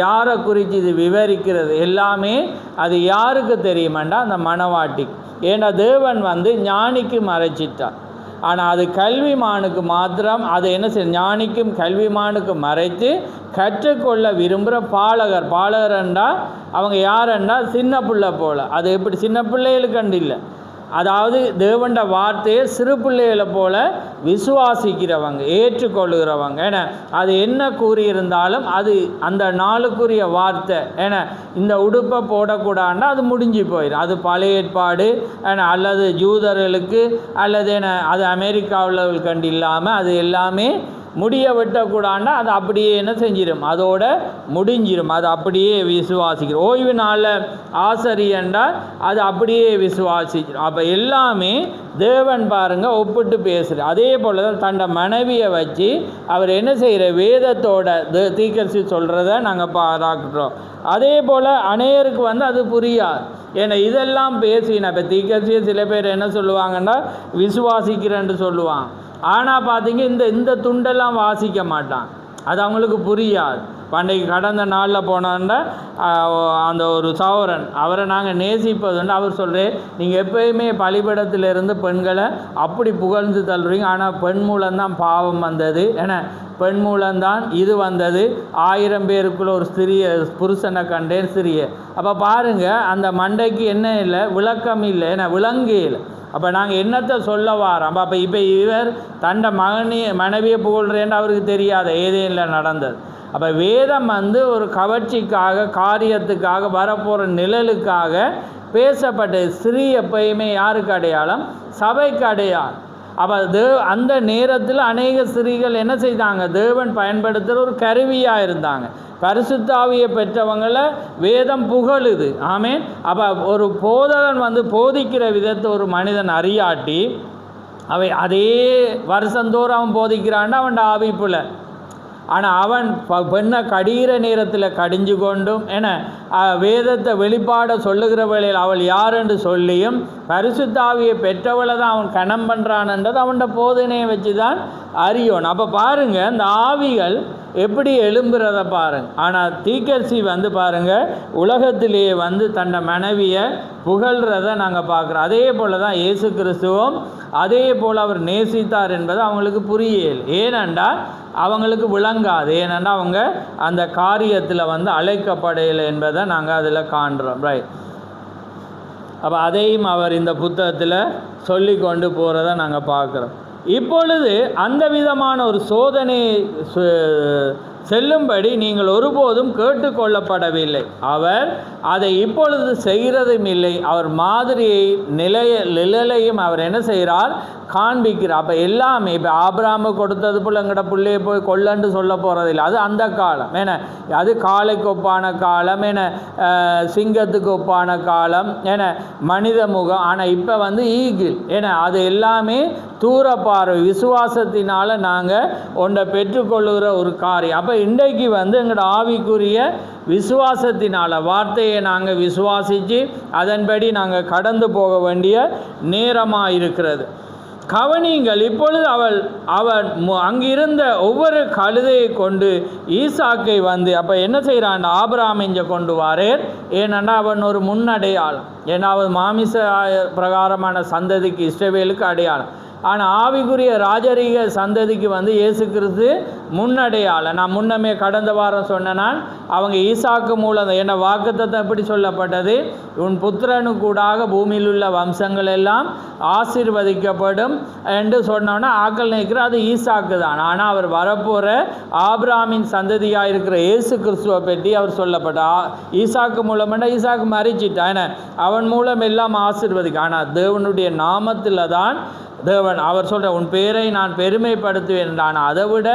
யாரை குறித்து இது விவரிக்கிறது, எல்லாமே அது யாருக்கு தெரியுமெண்டா அந்த மனவாட்டிக்கு. ஏன்னா தேவன் ஞானிக்கு மறைச்சிட்டார். ஆனால் அது கல்விமானுக்கு மாத்திரம் அது என்ன செய்ய, ஞானிக்கும் கல்விமானுக்கும் மறைத்து கற்றுக்கொள்ள விரும்புகிற பாலகர் என்றால் அவங்க யாருன்னா சின்ன பிள்ளை போல். அது எப்படி சின்ன பிள்ளைகளுக்கு கண்டு இல்லை, அதாவது தேவண்ட வார்த்தையை சிறு பிள்ளைகளை போல விசுவாசிக்கிறவங்க, ஏற்றுக்கொள்ளுகிறவங்க. அது என்ன கூறியிருந்தாலும் அது அந்த நாளுக்குரிய வார்த்தை. இந்த உடுப்பை போடக்கூடாதுன்னா அது முடிஞ்சு போயிடும். அது பழைய ஏற்பாடு அல்லது ஜூதர்களுக்கு அல்லது அது அமெரிக்காவில் கண்டு இல்லாமல் அது எல்லாமே முடிய வெட்டக்கூடாதுன்னா அது அப்படியே என்ன செஞ்சிடும், அதோட முடிஞ்சிடும். அது அப்படியே விசுவாசிக்கிறோம். ஓய்வு நாளில் ஆசரியன்றால் அது அப்படியே விசுவாசிக்கிறோம். அப்போ எல்லாமே தேவன் பாருங்கள் ஒப்பிட்டு பேசுகிறார். அதே போல் தான் தன்னை மனைவியை வச்சு அவர் என்ன செய்கிற வேதத்தோட தீர்க்கதரிசி சொல்கிறத நாங்கள் பார்க்குறோம். அதே போல் அநேகருக்கு அது புரியாது. ஏன்னா இதெல்லாம் பேசினா இப்போ தீர்க்கதரிசியை சில பேர் என்ன சொல்லுவாங்கன்னா விசுவாசிக்கிறேன்னு சொல்லுவாங்க. ஆனால் பார்த்தீங்க இந்த துண்டெல்லாம் வாசிக்க மாட்டான், அது அவங்களுக்கு புரியாது. பண்டைக்கு கடந்த நாளில் போனோன்னா அந்த ஒரு சகோதரன், அவரை நாங்கள் நேசிப்பதுண்டு. அவர் சொல்கிறேன், நீங்கள் எப்பயுமே பலிபீடத்திலிருந்து பெண்களை அப்படி புகழ்ந்து தள்ளுறீங்க, ஆனால் பெண் மூலம்தான் பாவம் வந்தது, பெண் மூலம்தான் இது வந்தது, 1000 பேருக்குள்ள ஒரு சிறிய புருஷனை கண்டேன் சிறிய. அப்போ பாருங்கள், அந்த மண்டைக்கு என்ன இல்லை, விளக்கம் இல்லை, விளங்கு இல்லை. அப்போ நாங்கள் என்னத்தை சொல்ல வாரோம்? அப்போ இவர் தண்டை மனைவியை புகழ்றேன்னு அவருக்கு தெரியாத ஏதேனில் நடந்தது. அப்போ வேதம் ஒரு கவர்ச்சிக்காக, காரியத்துக்காக, வரப்போகிற நிழலுக்காக பேசப்பட்ட. ஸ்திரீ எப்பயுமே யாருக்கு அடையாளம்? சபைக்கு அடையாளம். அப்போ அந்த நேரத்தில் அநேக ஸ்திரீகள் என்ன செய்தாங்க, தேவன் பயன்படுத்துகிற ஒரு கருவியாக இருந்தாங்க. பரிசுத்த ஆவியை பெற்றவங்களை வேதம் புகழுது. ஆமேன். அப்போ ஒரு போதகன் போதிக்கிற விதத்தை ஒரு மனிதன் அறியாட்டி அவை அதே வருஷந்தோறும் அவன் போதிக்கிறான்டா அவன் ஆவிப்புல. ஆனால் அவன் பெண்ணை கடிகிற நேரத்தில் கடிஞ்சு கொண்டும் என வேதத்தை வெளிப்பாட சொல்லுகிற வேளையில் அவள் யார் என்று சொல்லியும் பரிசுத்த ஆவியை பெற்றவளை தான் அவன் கணம் பண்ணுறான்ன்றது அவன்கிட்ட போதனையை வச்சு தான் அறியோன். அப்போ பாருங்கள், இந்த ஆவிகள் எப்படி எழும்புறத பாருங்கள். ஆனால் தீக்கர்சி பாருங்கள், உலகத்திலேயே தன்னை மனைவியை புகழ்கிறத நாங்கள் பார்க்குறோம். அதே போல் தான் இயேசு கிறிஸ்துவும் அதே போல் அவர் நேசித்தார் என்பது அவங்களுக்கு புரியல. ஏனென்றால் அவங்களுக்கு விளங்காது. ஏனென்றால் அவங்க அந்த காரியத்தில் அழைக்கப்படையலை என்பதை நாங்கள் அதில் காண்கிறோம். ரைட். அப்போ அதையும் அவர் இந்த புத்தகத்தில் சொல்லி கொண்டு போகிறத நாங்கள் பார்க்குறோம். இப்பொழுது அந்த விதமான ஒரு சோதனை செல்லும்படி நீங்கள் ஒருபோதும் கேட்டுக்கொள்ளப்படவில்லை. அவர் அதை இப்பொழுது செய்கிறதும் இல்லை. அவர் மாதிரியை நிழலையும் அவர் என்ன செய்கிறார், காண்பிக்கிறார். அப்போ எல்லாமே இப்போ ஆபிரகாமு கொடுத்தது போல் எங்கட பிள்ளையை போய் கொல்லன்னு சொல்ல போகிறதில்லை. அது அந்த காலம். ஏன்னா அது காளைக்கு ஒப்பான காலம், ஏன்னா சிங்கத்துக்கு ஒப்பான காலம், ஏன்னா மனித முகம். ஆனால் இப்போ ஈகிள், ஏன்னா அது எல்லாமே தூரப்பார்வை, விசுவாசத்தினால் நாங்கள் ஒன்றை பெற்றுக்கொள்ளுகிற ஒரு காரியம். அப்போ இன்றைக்கு எங்களோட ஆவிக்குரிய விசுவாசத்தினால் வார்த்தையை நாங்கள் விசுவாசித்து அதன்படி நாங்கள் கடந்து போக வேண்டிய நேரமாக இருக்கிறது. கவனிங்கள், இப்பொழுது அவன் அங்கிருந்த ஒவ்வொரு கழுதையை கொண்டு ஈசாக்கை அப்போ என்ன செய்கிறான், ஆபிரகாம் இங்கே கொண்டு வாரேன். ஏனென்றால் அவன் ஒரு முன்னடையாளம். ஏன்னா அவன் மாமிச பிரகாரமான சந்ததிக்கு இஸ்ரவேலுக்கு அடையாளம். ஆனால் ஆவிக்குரிய ராஜரீக சந்ததிக்கு இயேசு கிறிஸ்து முன்னடையாளம். நான் முன்னமே கடந்த வாரம் சொன்னேன், அவங்க ஈசாக்கு மூலம் என்ன வாக்குத்தத்தம் எப்படி சொல்லப்பட்டது, உன் புத்திரனுக்கூடாக பூமியில் உள்ள வம்சங்கள் எல்லாம் ஆசீர்வதிக்கப்படும் என்று சொன்னோன்னா ஆக்கள் நினைக்கிற அது ஈசாக்கு தான். ஆனால் அவர் வரப்போகிற ஆபிரகாமின் சந்ததியாக இருக்கிற இயேசு கிறிஸ்துவை பற்றி அவர் சொல்லப்பட்டார். ஈசாக்கு மூலம்னா ஈசாக்கு மறிச்சிட்டான், அவன் மூலம் எல்லாம் ஆசீர்வதிக்க. ஆனால் தேவனுடைய நாமத்தில் தான் தேவன் அவர் சொல்கிற உன் பேரை நான் பெருமைப்படுத்துவேன் என்றான். அதை விட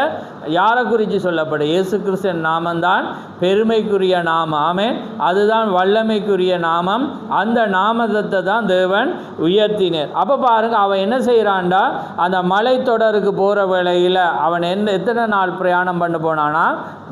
யாரை குறித்து சொல்லப்படும், இயேசு கிறிஸ்துவின் நாமந்தான் பெருமைக்குரிய நாமம். ஆமென். அதுதான் வல்லமைக்குரிய நாமம். அந்த நாமத்தை தான் தேவன் உயர்த்தினார். அப்போ பாருங்கள், அவன் என்ன செய்கிறான்டா, அந்த மலைத்தொடருக்கு போகிற வேளையில் அவன் எத்தனை நாள் பிரயாணம் பண்ண போனானா,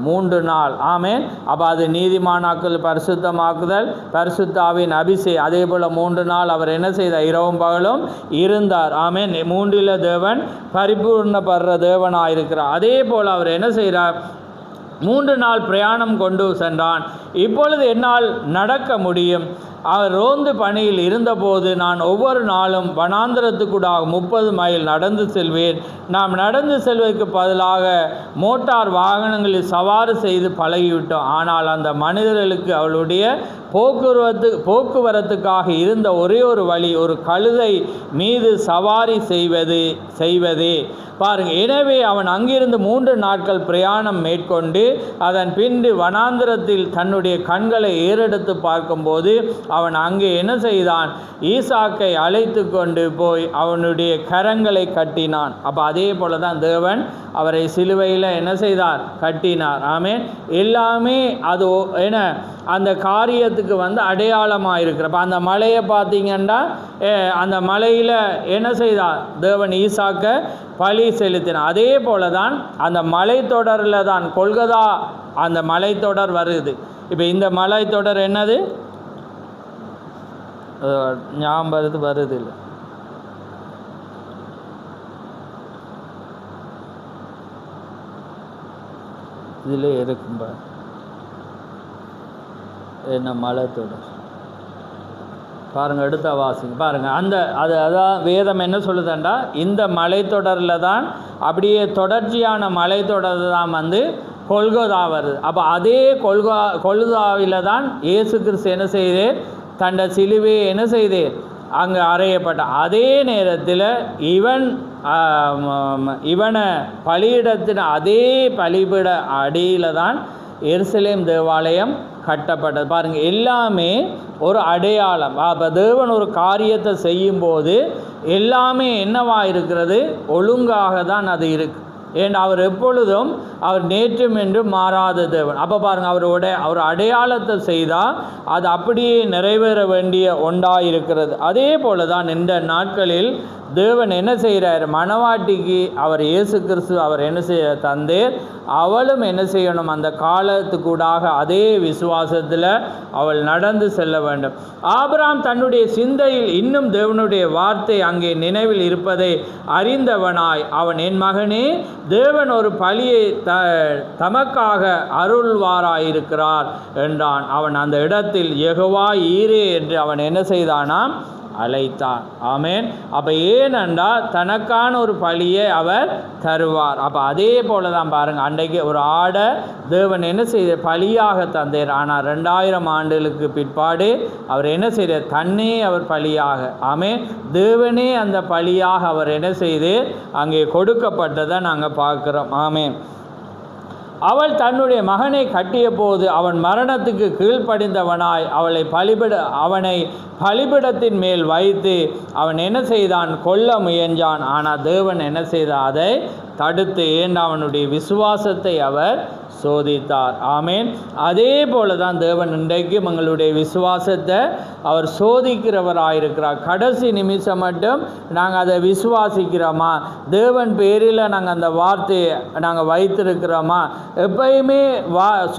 3 நாள். ஆமென். அப்போ அது நீதிமானாக்குதல், பரிசுத்தமாக்குதல், பரிசுத்தாவின் அபிஷேகம். அதே போல் 3 நாள் அவர் என்ன செய்தார், இரவும் பகலும் இருந்தார். ஆமென். 3 தேவன் பரிபூர்ணப்படுற தேவனாக இருக்கிறார். அதே போல் அவர் என்ன செய்கிறார், 3 நாள் பிரயாணம் கொண்டு சென்றான். இப்பொழுது என்னால் நடக்க முடியும். அவர் ரோந்து பணியில் இருந்தபோது நான் ஒவ்வொரு நாளும் வனாந்திரத்துக்கூடாக 30 மைல் நடந்து செல்வேன். நாம் நடந்து செல்வதற்கு பதிலாக மோட்டார் வாகனங்களில் சவாரி செய்து பழகிவிட்டோம். ஆனால் அந்த மனிதர்களுக்கு அவளுடைய போக்குவரத்துக்காக இருந்த ஒரே ஒரு வழி ஒரு கழுதை மீது சவாரி செய்வதே. பாருங்கள், எனவே அவன் அங்கிருந்து 3 நாட்கள் பிரயாணம் மேற்கொண்டு அதன் பின்பு வனாந்திரத்தில் தன்னுடைய கண்களை ஏறெடுத்து பார்க்கும்போது அவன் அங்கே என்ன செய்தான், ஈசாக்கை அழைத்து கொண்டு போய் அவனுடைய கரங்களை கட்டினான். அப்போ அதே போல தான் தேவன் அவரை சிலுவையில் என்ன செய்தார், கட்டினார். ஆமென். எல்லாமே அது என்ன அந்த காரியத்துக்கு அடையாளமாக இருக்கிறப்ப அந்த மலையை பார்த்தீங்கன்னா அந்த மலையில் என்ன செய்தார், தேவன் ஈசாக்க பலி செலுத்தினார். அதே போல தான் அந்த மலைத்தொடரில் தான் கொல்கதா அந்த மலைத்தொடர் வருது. இப்போ இந்த மலைத்தொடர் என்னது ஞாபகம் வருது இல்லை, இதில் இருக்கும்பா என்ன மலைத்தொடர் பாருங்கள், எடுத்த வாசிங்க பாருங்கள். அதான் வேதம் என்ன சொல்லுதுண்டா, இந்த மலைத்தொடரில் தான் அப்படியே தொடர்ச்சியான மலைத்தொடர் தான் கொல்கொதா வருது. அப்போ அதே கொல்கொதாவில் தான் இயேசு கிறிஸ்து என்ன செய்து தன்னை சிலுவையை என்ன செய்து அங்கே அறையப்பட்ட. அதே நேரத்தில் இவனை பலியிடத்தின் அதே பலிபிட அடியில் தான் எருசலேம் தேவாலயம் கட்டப்பட்டது. பாருங்கள், எல்லாமே ஒரு அடையாளம். அப்போ தேவன் ஒரு காரியத்தை செய்யும்போது எல்லாமே என்னவாக இருக்கிறது? ஒழுங்காக தான் அது இருக்குது. ஏன் அவர் எப்பொழுதும் அவர் நேற்றும் என்றும் மாறாத தேவன். அப்போ பாருங்கள், அவர் அடையாளத்தை செய்தால் அது அப்படியே நிறைவேற வேண்டிய ஒன்றாக இருக்கிறது. அதே போல தான் இந்த நாட்களில் தேவன் என்ன செய்கிறார்? மணவாட்டிக்கு அவர் இயேசு கிறிஸ்து அவர் என்ன செய்ய தந்தேர், அவளும் என்ன செய்யணும்? அந்த காலத்துக்கூடாக அதே விசுவாசத்தில் அவள் நடந்து செல்ல வேண்டும். ஆபிரகாம் தன்னுடைய சிந்தையில் இன்னும் தேவனுடைய வார்த்தை அங்கே நினைவில் இருப்பதை அறிந்தவனாய் அவன், என் மகனே, தேவன் ஒரு பலியை தமக்காக அருள்வாராயிருக்கிறார் என்றான். அவன் அந்த இடத்தில் யெகோவா ஈரே என்று அவன் என்ன செய்தானாம்? அழைத்தார். ஆமேன். அப்போ ஏனென்றால் தனக்கான ஒரு பலியை அவர் தருவார். அப்போ அதே போல தான் பாருங்கள், அன்றைக்கு ஒரு ஆடை தேவன் என்ன செய்த பலியாக தந்தார். ஆனால் 2000 ஆண்டுகளுக்கு பிற்பாடு அவர் என்ன செய்தார்? தன்னே அவர் பலியாக, ஆமேன், தேவனே அந்த பலியாக அவர் என்ன செய்து அங்கே கொடுக்கப்பட்டதை நாங்கள் பார்க்குறோம். ஆமேன். அவள் தன்னுடைய மகனை கட்டிய போது அவன் மரணத்துக்கு கீழ்ப்படிந்தவனாய் அவனை பலிபிடத்தின் மேல் வைத்து அவன் என்ன செய்தான்? கொல்ல முயன்றான். ஆனால் தேவன் என்ன செய்தார்? அதை தடுத்து, ஏன் அவனுடைய விசுவாசத்தை அவர் சோதித்தார். ஆமேன். அதே போல தான் தேவன் இன்றைக்கும் எங்களுடைய விசுவாசத்தை அவர் சோதிக்கிறவராயிருக்கிறார். கடைசி நிமிஷம் மட்டும் நாங்கள் அதை விசுவாசிக்கிறோமா? தேவன் பேரில் நாங்கள் அந்த வார்த்தையை நாங்கள் வைத்திருக்கிறோமா? எப்பயுமே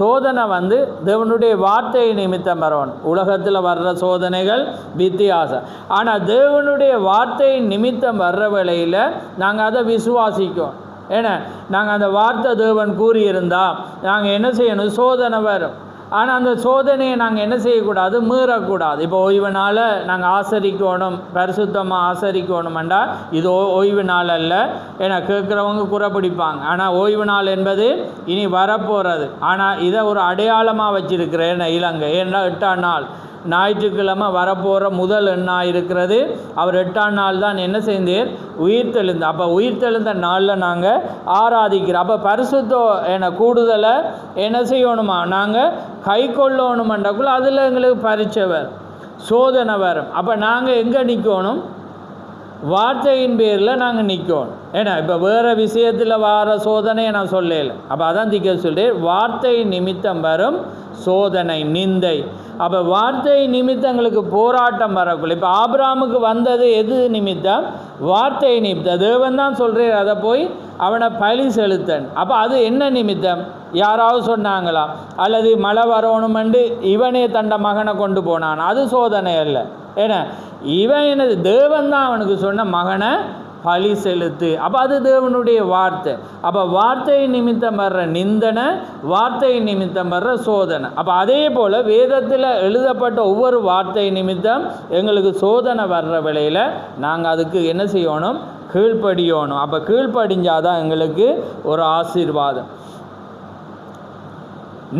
சோதனை தேவனுடைய வார்த்தையை நிமித்தம் வரணும். உலகத்தில் வர்ற சோதனைகள் வித்தியாசம். ஆனால் தேவனுடைய வார்த்தையை நிமித்தம் வர்ற வேளையில் நாங்கள் அதை விசுவாசிக்கோம். ஏன்னா நாங்கள் அந்த வார்த்தை தேவன் கூறியிருந்தால் நாங்கள் என்ன செய்யணும்? சோதனை வரும். ஆனால் அந்த சோதனையை நாங்கள் என்ன செய்யக்கூடாது? மீறக்கூடாது. இப்போ ஓய்வு நாளை நாங்கள் ஆசரிக்கணும், பரிசுத்தமாக ஆசரிக்கணுமெண்டா இது ஓய்வு நாள் அல்ல. ஏன்னா கேட்குறவங்க குறைப்பிடிப்பாங்க. ஆனால் ஓய்வு நாள் என்பது இனி வரப்போகிறது. ஆனால் இதை ஒரு அடையாளமாக வச்சிருக்கிறேன் இலங்கை. ஏன்னா 8ஆம் நாள் ஞாயிற்றுக்கிழமை வரப்போகிற முதல் எண்ணாக இருக்கிறது. அவர் 8ஆம் நாள் தான் என்ன செய்தார்? உயிர்த்தெழுந்த. அப்போ உயிர்த்தெழுந்த நாளில் நாங்கள் ஆராதிக்கிறோம். அப்போ பரிசுத்த கூடுதலை என்ன செய்யணுமா? நாங்கள் கை கொள்ளணுமென்றக்குள்ள அதில் எங்களுக்கு பரிச்சவர் சோதனை வரும். அப்போ நாங்கள் எங்கே நிற்கணும்? வார்த்தையின் பேரில் நாங்கள் நிற்கணும். ஏன்னா இப்போ வேறு விஷயத்தில் வர சோதனையை நான் சொல்லலை. அப்போ அதான் திக்க சொல்கிறேன், வார்த்தை நிமித்தம் வரும் சோதனை, நிந்தை. அப்போ வார்த்தை நிமித்தம் எங்களுக்கு போராட்டம் வரக்குள்ள. இப்போ ஆபிரகாமுக்கு வந்தது எது நிமித்தம்? வார்த்தை நிமித்தம். தேவன் தான் சொல்கிறார் அதை போய் அவனை பலி செலுத்தன். அப்போ அது என்ன நிமித்தம்? யாராவது சொன்னாங்களா? அல்லது மழை வரணுமென்று இவனே தண்ட மகனை கொண்டு போனான், அது சோதனை அல்ல. ஏன்னா இவன் என்னது? தேவன் தான் அவனுக்கு சொன்ன மகனை பலி செலுத்து. அப்போ அது தேவனுடைய வார்த்தை. அப்போ வார்த்தை நிமித்தம் வர்ற நிந்தனை, வார்த்தை நிமித்தம் வர்ற சோதனை. அப்போ அதே போல் வேதத்தில் எழுதப்பட்ட ஒவ்வொரு வார்த்தை நிமித்தம் எங்களுக்கு சோதனை வர்ற வேளையில் நாங்கள் அதுக்கு என்ன செய்யணும்? கீழ்ப்படியணும். அப்போ கீழ்ப்படிஞ்சாதான் எங்களுக்கு ஒரு ஆசீர்வாதம்.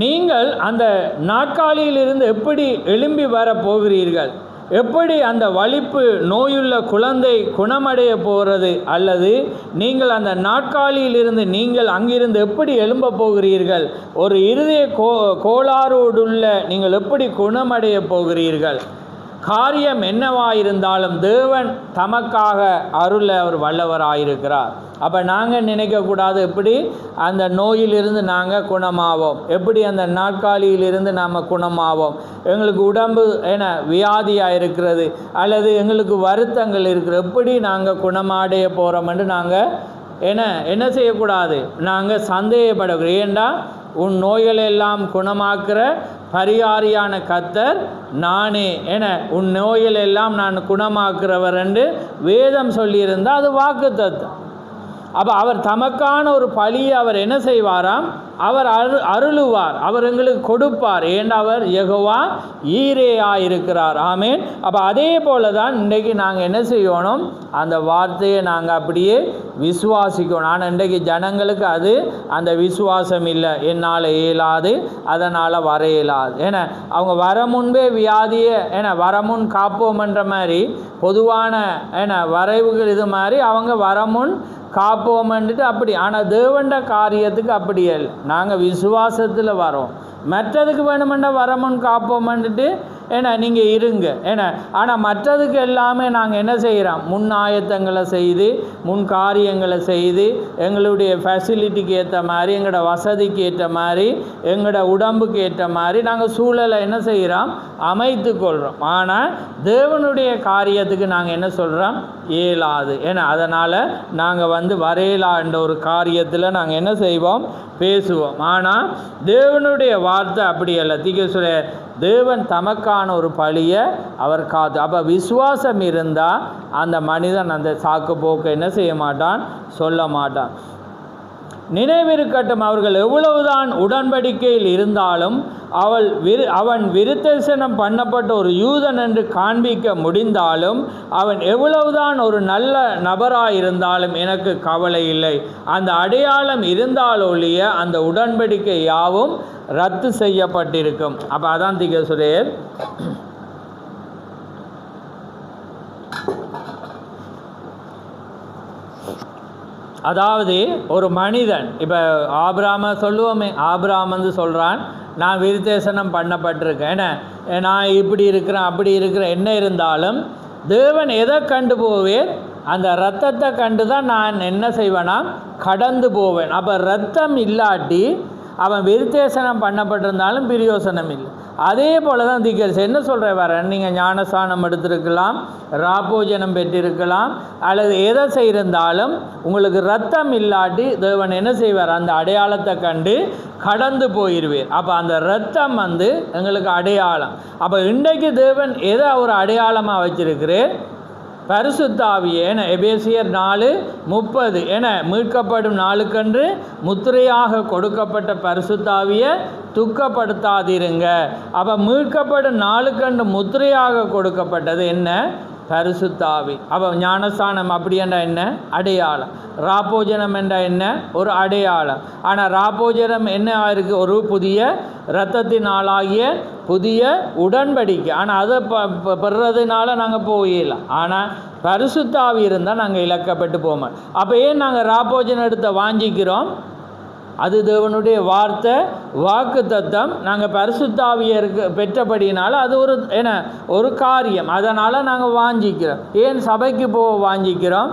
நீங்கள் அந்த நாட்காலியிலிருந்து எப்படி எழும்பி வர போகிறீர்கள்? எப்படி அந்த வலிப்பு நோயுள்ள குழந்தை குணமடைய போகிறது? அல்லது நீங்கள் அந்த நாட்காலியிலிருந்து நீங்கள் அங்கிருந்து எப்படி எழும்ப போகிறீர்கள்? ஒரு இருதய கோளாறுள்ள நீங்கள் எப்படி குணமடைய போகிறீர்கள்? காரியம் என்னவாயிருந்தாலும் தேவன் தமக்காக அருள அவர் வல்லவராயிருக்கிறார். அப்போ நாங்கள் நினைக்கக்கூடாது எப்படி அந்த நோயிலிருந்து நாங்கள் குணமாவோம், எப்படி அந்த நாட்காலியிலிருந்து நாம் குணமாவோம், எங்களுக்கு உடம்பு வியாதியாக இருக்கிறது அல்லது எங்களுக்கு வருத்தங்கள் இருக்கிறது, எப்படி நாங்கள் குணமடைய போகிறோம்னு நாங்கள் என்ன செய்யக்கூடாது? நாங்கள் சந்தேகப்படக்கூடாது. ஏண்டா உன் நோய்களெல்லாம் குணமாக்குற பரிகாரியான கர்த்தர் நானே, உன் நோய்களெல்லாம் நான் குணமாக்குறவர் என்று வேதம் சொல்லியிருந்தால் அது வாக்குத்தத்தம். அப்போ அவர் தமக்கான ஒரு பலியை அவர் என்ன செய்வாராம்? அவர் அருளுவார், அவர் எங்களுக்கு கொடுப்பார். ஏன் அவர் யெகோவா ஈரேயாக இருக்கிறார். ஆமேன். அப்போ அதே போல தான் இன்றைக்கு நாங்கள் என்ன செய்யணும்? அந்த வார்த்தையை நாங்கள் அப்படியே விசுவாசிக்கணும். ஆனால் இன்றைக்கு ஜனங்களுக்கு அது அந்த விசுவாசம் இல்லை. என்னால் இயலாது, அதனால் வர இயலாது. ஏன்னா அவங்க வர முன்பே வியாதியை வரமுன் காப்போம்ன்ற மாதிரி பொதுவான வரைவுகள் இது மாதிரி அவங்க வரமுன் காப்போம்ன்ட்டு அப்படி. ஆனால் தேவண்ட காரியத்துக்கு அப்படி இல்லை. நாங்கள் விசுவாசத்தில் வரோம். மற்றதுக்கு வேணுமெண்டா வரமுன் காப்போம்ன்ட்டு ஏன்னா நீங்கள் இருங்க ஏன்னா. ஆனால் மற்றதுக்கு எல்லாமே நாங்கள் என்ன செய்கிறோம், முன் ஆயத்தங்களை செய்து முன் காரியங்களை செய்து எங்களுடைய ஃபெசிலிட்டிக்கு ஏற்ற மாதிரி எங்களோட வசதிக்கு ஏற்ற மாதிரி எங்களோட உடம்புக்கு ஏற்ற மாதிரி நாங்கள் சூழலை என்ன செய்கிறோம், அமைத்து கொள்கிறோம். ஆனால் தேவனுடைய காரியத்துக்கு நாங்கள் என்ன சொல்கிறோம், இயலாது. ஏன்னா அதனால் நாங்கள் வரையலான்ற ஒரு காரியத்தில் நாங்கள் என்ன செய்வோம், பேசுவோம். ஆனால் தேவனுடைய வார்த்தை அப்படி அல்ல. தீர்க்க தேவன் தமக்கான ஒரு பழியை அவர் காத்து. அப்போ விசுவாசம் இருந்தால் அந்த மனிதன் அந்த சாக்கு போக்கை என்ன செய்ய மாட்டான், சொல்ல மாட்டான். நினைவிருக்கட்டும், அவர்கள் எவ்வளவுதான் உடன்படிக்கையில் இருந்தாலும் அவன் விருத்தசனம் பண்ணப்பட்ட ஒரு யூதன் என்று காண்பிக்க முடிந்தாலும் அவன் எவ்வளவுதான் ஒரு நல்ல நபராயிருந்தாலும் எனக்கு கவலை இல்லை. அந்த அடையாளம் இருந்தாலொழிய அந்த உடன்படிக்கை யாவும் ரத்து செய்யப்பட்டிருக்கும். அப்போ அதான் திகசுரேர் அதாவது ஒரு மனிதன் இப்போ ஆபிராம சொல்லுவோமே, ஆபிராம் சொல்கிறான் நான் விருத்தேசனம் பண்ணப்பட்டிருக்கேன், ஏன்னா நான் இப்படி இருக்கிறேன் அப்படி இருக்கிறேன். என்ன இருந்தாலும் தேவன் எதை கண்டு போவேன், அந்த இரத்தத்தை கண்டு தான் நான் என்ன செய்வேனா, கடந்து போவேன். அப்போ இரத்தம் இல்லாட்டி அவன் விருத்தேசனம் பண்ணப்பட்டிருந்தாலும் பிரயோசனம் இல்லை. அதே போல் தான் தீர்க்கதரிசி என்ன சொல்கிற வரேன், நீங்கள் ஞானஸ்நானம் எடுத்திருக்கலாம், ராப்போஜனம் பெற்றிருக்கலாம், அல்லது எதை செய்திருந்தாலும் உங்களுக்கு இரத்தம் இல்லாட்டி தேவன் என்ன செய்வார், அந்த அடையாளத்தை கண்டு கடந்து போயிடுவீர். அப்போ அந்த இரத்தம் எங்களுக்கு அடையாளம். அப்போ இன்றைக்கு தேவன் எதை ஒரு அடையாளமாக வச்சிருக்கிறேன், பரிசுத்த ஆவியை. என எபேசியர் 4:30 என மீட்கப்படும் நாளுக்கென்று முத்திரையாக கொடுக்கப்பட்ட பரிசுத்த ஆவியை துக்கப்படுத்தாதிருங்க. அப்போ மீட்கப்படும் நாளுக்கென்று முத்திரையாக கொடுக்கப்பட்டது என்ன, பரிசுத்த ஆவி. அப்போ ஞானஸ்தானம் அப்படி என்றால் என்ன, அடையாளம். ராப்போஜனம் என்றால் என்ன, ஒரு அடையாளம். ஆனால் ராப்போஜனம் என்ன ஆயிருக்கு, ஒரு புதிய இரத்தத்தினாலாகிய புதிய உடன்படிக்கை. ஆனால் அதை பெறுறதுனால நாங்கள் போயிடலாம். ஆனால் பரிசுத்த ஆவி இருந்தால் நாங்கள் இழக்கப்பட்டு போவோம். அப்போ ஏன் நாங்கள் ராப்போஜனம் எடுத்த வாஞ்சிக்கிறோம், அது தேவனுடைய வார்த்தை, வாக்கு தத்தம். நாங்கள் பரிசுத்த ஆவியை பெற்றபடினால அது ஒரு காரியம். அதனால் நாங்கள் வாஞ்சிக்கிறோம். ஏன் சபைக்கு போக வாஞ்சிக்கிறோம்,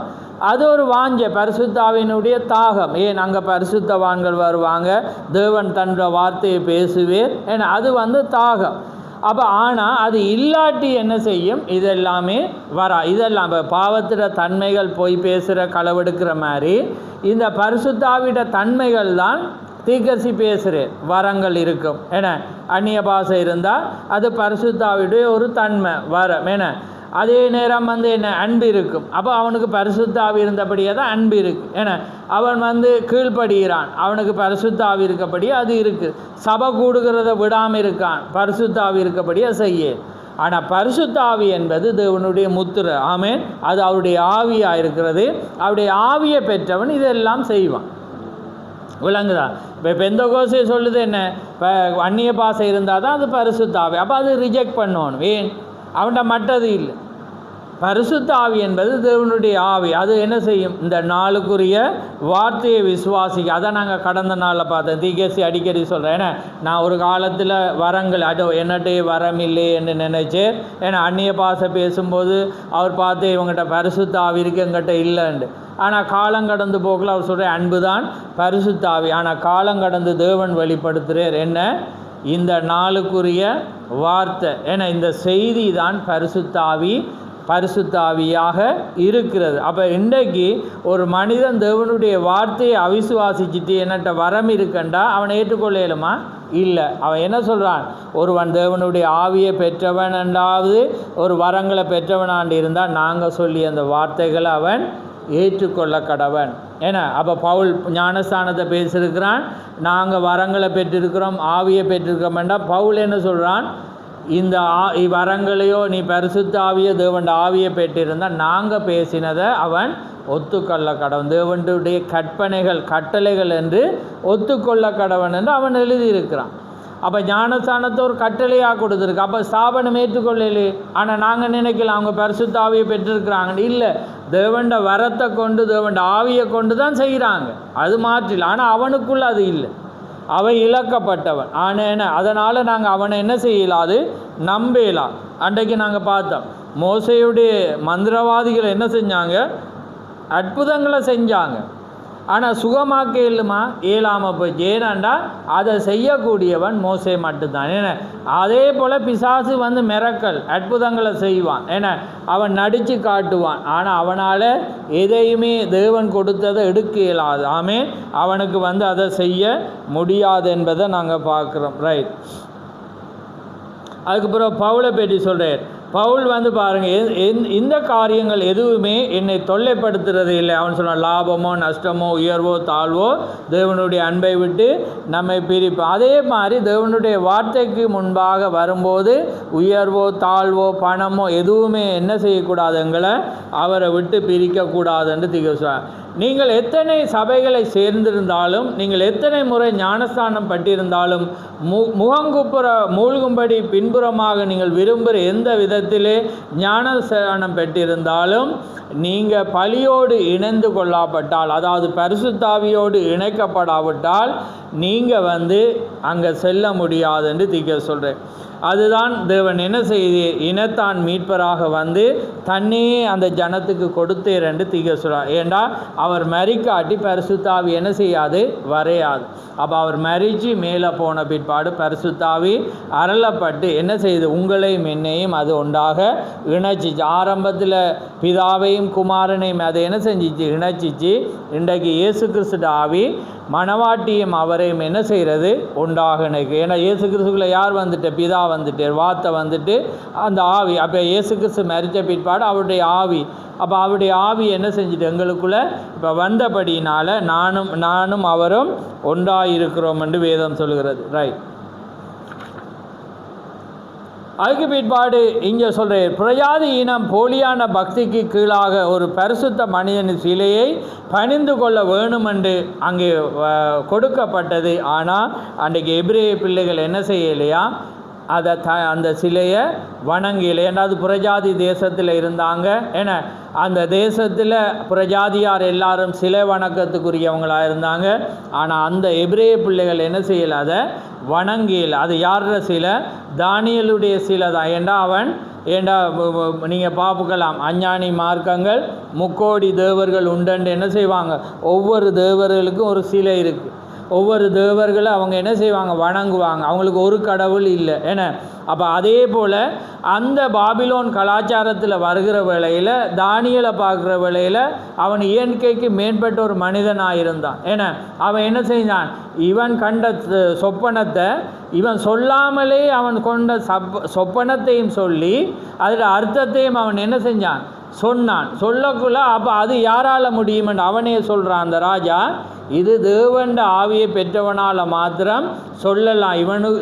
அது ஒரு வாஞ்ச பரிசுத்த ஆவியினுடைய தாகம். ஏன் அங்கே பரிசுத்தவான்கள் வருவாங்க, தேவன் தன்னுடைய வார்த்தையை பேசுவேர், ஏன்னா அது தாகம். அப்போ ஆனால் அது இல்லாட்டி என்ன செய்யும், இதெல்லாமே வரா. இதெல்லாம் இப்போ பாவத்திட தன்மைகள் போய் பேசுகிற களவெடுக்கிற மாதிரி இந்த பரிசுத்தாவிட தன்மைகள் தான் தீர்க்கதரிசி பேசுகிற வரங்கள் இருக்கும். ஏன்னா அந்நிய பாஷை இருந்தால் அது பரிசுத்தாவிடைய ஒரு தன்மை வரம். ஏன்னா அதே நேரம் என்ன அன்பு இருக்கும். அப்போ அவனுக்கு பரிசுத்த ஆவி இருந்தபடியே தான் அன்பு இருக்குது. ஏன்னா அவன் கீழ்ப்படுகிறான், அவனுக்கு பரிசுத்த ஆவி இருக்கப்படியே அது இருக்குது. சபை கூடுகிறத விடாமல் இருக்கான், பரிசுத்த ஆவி இருக்கபடியே செய்ய. ஆனால் பரிசுத்த ஆவி என்பது தேவனுடைய முத்திரை. ஆமேன். அது அவருடைய ஆவியாக இருக்கிறது. அவருடைய ஆவியை பெற்றவன் இதெல்லாம் செய்வான். விளங்குதா? இப்போ பெந்தகோசை சொல்லுது என்ன, இப்போ அந்நிய பாஷை இருந்தால் தான் அது பரிசுத்த ஆவி. அப்போ அது ரிஜெக்ட் பண்ணணும். ஏன், அவன்கிட்ட மற்றது இல்லை. பரிசுத்த ஆவி என்பது தேவனுடைய ஆவி. அது என்ன செய்யும், இந்த நாளுக்குரிய வார்த்தையை விசுவாசிக்க. அதை நாங்கள் கடந்த நாளில் பார்த்தோம். தீர்க்கதரிசி அடிக்கடி சொல்கிறேன், ஏன்னா நான் ஒரு காலத்தில் வரங்கள் என்னட்டே வரம் இல்லை என்று நினைச்சேன். ஏன்னா அந்நிய பாஷை பேசும்போது அவர் பார்த்து இவங்ககிட்ட பரிசுத்த ஆவி இருக்குது, எங்கிட்ட இல்லைண்டு. ஆனால் காலம் கடந்து போக்கில் அவர் சொல்கிற அன்பு தான் பரிசுத்த ஆவி. ஆனால் காலம் கடந்து தேவன் வெளிப்படுத்துகிறார் என்ன, இந்த நாளுக்குரிய வார்த்தை. ஏன்னா இந்த செய்தி தான் பரிசுத்த ஆவி, பரிசுத்த ஆவியாக இருக்கிறது. அப்போ இன்றைக்கு ஒரு மனிதன் தேவனுடைய வார்த்தையை அவிசுவாசிச்சுட்டு என்னட்ட வரம் இருக்கண்டா அவனை ஏற்றுக்கொள்ள இயலுமா? இல்லை. அவன் என்ன சொல்கிறான், ஒருவன் தேவனுடைய ஆவியை பெற்றவன் என்றாவது ஒரு வரங்களை பெற்றவனாண்டு இருந்தால் நாங்கள் சொல்லி அந்த வார்த்தைகளை அவன் ஏற்றுக்கொள்ள கடவன். ஏன்னா அப்போ பவுல் ஞானஸ்தானத்தை பேசியிருக்கிறான், நாங்கள் வரங்களை பெற்றிருக்கிறோம், ஆவியை பெற்றிருக்கோம்டா. பவுல் என்ன சொல்கிறான், இந்த வரங்களையோ நீ பரிசுத்த ஆவியோ தேவன் ஆவியை பெற்றிருந்தால் நாங்கள் பேசினதை அவன் ஒத்துக்கொள்ள கடவன். தேவனுடைய கட்டளைகள் என்று ஒத்துக்கொள்ள கடவன் என்று அவன் எழுதியிருக்கிறான். அப்போ ஞானஸ்தானத்தை ஒரு கட்டளையாக கொடுத்துருக்கு. அப்போ ஸ்தாபனம் ஏற்றுக்கொள்ளலே. ஆனால் நாங்கள் நினைக்கலாம் அவங்க பரிசுத்த ஆவியை பெற்றிருக்கிறாங்க. இல்லை, தேவண்ட வரத்தை கொண்டு தேவண்ட ஆவியை கொண்டு தான் செய்கிறாங்க, அது மாற்றில். ஆனால் அவனுக்குள்ள அது இல்லை, அவன் இழக்கப்பட்டவன். ஆனால் அதனால் நாங்கள் அவனை என்ன செய்யலாது, நம்பலாம். அன்றைக்கு நாங்கள் பார்த்தோம், மோசையுடைய மந்திரவாதிகள் என்ன செஞ்சாங்க, அற்புதங்களை செஞ்சாங்க. ஆனால் சுகமாக்க இயலாமல் போய் ஏனாண்டா அதை செய்யக்கூடியவன் மோசே மட்டும்தான். ஏன்னா அதே போல் பிசாசு வந்து மிரக்கல் அற்புதங்களை செய்வான், ஏன்னா அவன் நடித்து காட்டுவான். ஆனால் அவனால் எதையுமே தேவன் கொடுத்ததை எடுக்க இயலாது. ஆமே, அவனுக்கு வந்து அதை செய்ய முடியாது என்பதை நாங்கள் பார்க்குறோம். ரைட். அதுக்கப்புறம் பவுலை பற்றி சொல்கிறார். பவுல் வந்து பாருங்கள், இந்த காரியங்கள் எதுவுமே என்னை தொல்லைப்படுத்துறது இல்லை. அவன் சொன்னான், லாபமோ நஷ்டமோ உயர்வோ தாழ்வோ தேவனுடைய அன்பை விட்டு நம்மை பிரிப்போம். அதே மாதிரி தேவனுடைய வார்த்தைக்கு முன்பாக வரும்போது உயர்வோ தாழ்வோ பணமோ எதுவுமே என்ன செய்யக்கூடாது, எங்களை அவரை விட்டு பிரிக்கக்கூடாது என்று திகழ்ச்சார். நீங்கள் எத்தனை சபைகளை சேர்ந்திருந்தாலும், நீங்கள் எத்தனை முறை ஞானஸ்தானம் பட்டிருந்தாலும், முகங்குப்புற மூழ்கும்படி பின்புறமாக நீங்கள் விரும்புகிற எந்த விதத்திலே ஞானஸ்தானம் பெற்றிருந்தாலும், நீங்கள் பலியோடு இணைந்து கொள்ளாப்பட்டால், அதாவது பரிசுத்தாவியோடு இணைக்கப்படாவிட்டால் நீங்கள் வந்து அங்கே செல்ல முடியாது என்று சொல்கிறேன். அதுதான் தேவன் என்ன செய்து இனத்தான் மீட்பராக வந்து தன்னையே அந்த ஜனத்துக்கு கொடுத்தேர் என்று சொல்கிறார். ஏண்டா அவர் மரிக்காட்டி பரிசுத்தாவி என்ன செய்யாது, வரையாது. அப்போ அவர் மரிச்சு மேலே போன பிற்பாடு பரிசுத்தாவி அருளப்பட்டு என்ன செய்யுது, உங்களையும் என்னையும் அது ஒன்றாக இணைச்சிச்சு. ஆரம்பத்தில் பிதாவையும் குமாரனையும் அதை என்ன செஞ்சிச்சு, இணைச்சிச்சு. இன்றைக்கு இயேசு கிறிஸ்து ஆவி மணவாட்டியும் அவரையும் என்ன செய்கிறது, ஒன்றாக இணைக்கு. ஏன்னா இயேசு கிறிஸ்துக்குள்ளே யார் வந்துட்டு, பிதா வந்துட்டு, வார்த்தை வந்துட்டு, அந்த ஆவி. அப்போ இயேசு கிறிஸ்து மரித்த பிற்பாடு அவருடைய ஆவி, அப்போ அவருடைய ஆவி என்ன செஞ்சுட்டு எங்களுக்குள்ளே இப்போ வந்தபடியினால் நானும் அவரும் ஒன்றாக இருக்கிறோம் என்று வேதம் சொல்கிறது. ரைட். அதுக்கு பிற்பாடு இங்கே சொல்கிறேன், பிரஜாதி இனம் போலியான பக்திக்கு கீழாக ஒரு பரிசுத்த மனிதனின் சிலையை பணிந்து கொள்ள வேணுமென்று அங்கே கொடுக்கப்பட்டது. ஆனால் அன்றைக்கு எபிரேய பிள்ளைகள் என்ன செய்யலையா, அதை அந்த சிலையை வணங்கலை. ஏன்னா அது புறஜாதி தேசத்தில் இருந்தாங்க. ஏன்னா அந்த தேசத்தில் புறஜாதியார் எல்லாரும் சிலை வணக்கத்துக்குரியவங்களாக இருந்தாங்க. ஆனால் அந்த எபிரேய பிள்ளைகள் என்ன செய்யலை, அதை வணங்கல. அது யாரோட சிலை, தானியேலுடைய சிலை தான். ஏண்டா நீங்கள் பார்க்கலாம், அஞ்ஞானி மார்க்கங்கள் முக்கோடி தேவர்கள் உண்டன்று என்ன செய்வாங்க, ஒவ்வொரு தேவர்களுக்கும் ஒரு சிலை இருக்குது. ஒவ்வொரு தேவர்களை அவங்க என்ன செய்வாங்க, வணங்குவாங்க. அவங்களுக்கு ஒரு கடவுள் இல்லை. ஏன்னா அப்போ அதே போல் அந்த பாபிலோன் கலாச்சாரத்தில் வருகிற வேளையில், தானியேலை பார்க்குற வேளையில் அவன் இயற்கைக்கு மேம்பட்ட ஒரு மனிதனாக இருந்தான். ஏன்னா அவன் என்ன செஞ்சான், இவன் கண்ட சொப்பனத்தை இவன் சொல்லாமலே அவன் கொண்ட சொப்பனத்தையும் சொல்லி அதில் அர்த்தத்தையும் அவன் என்ன செஞ்சான், சொன்னான். சொல்லக்குள்ள அப்போ அது யாரால் முடியுமென்று அவனே சொல்கிறான். அந்த ராஜா, இது தேவண்ட ஆவியை பெற்றவனால் மாத்திரம் சொல்லலாம்,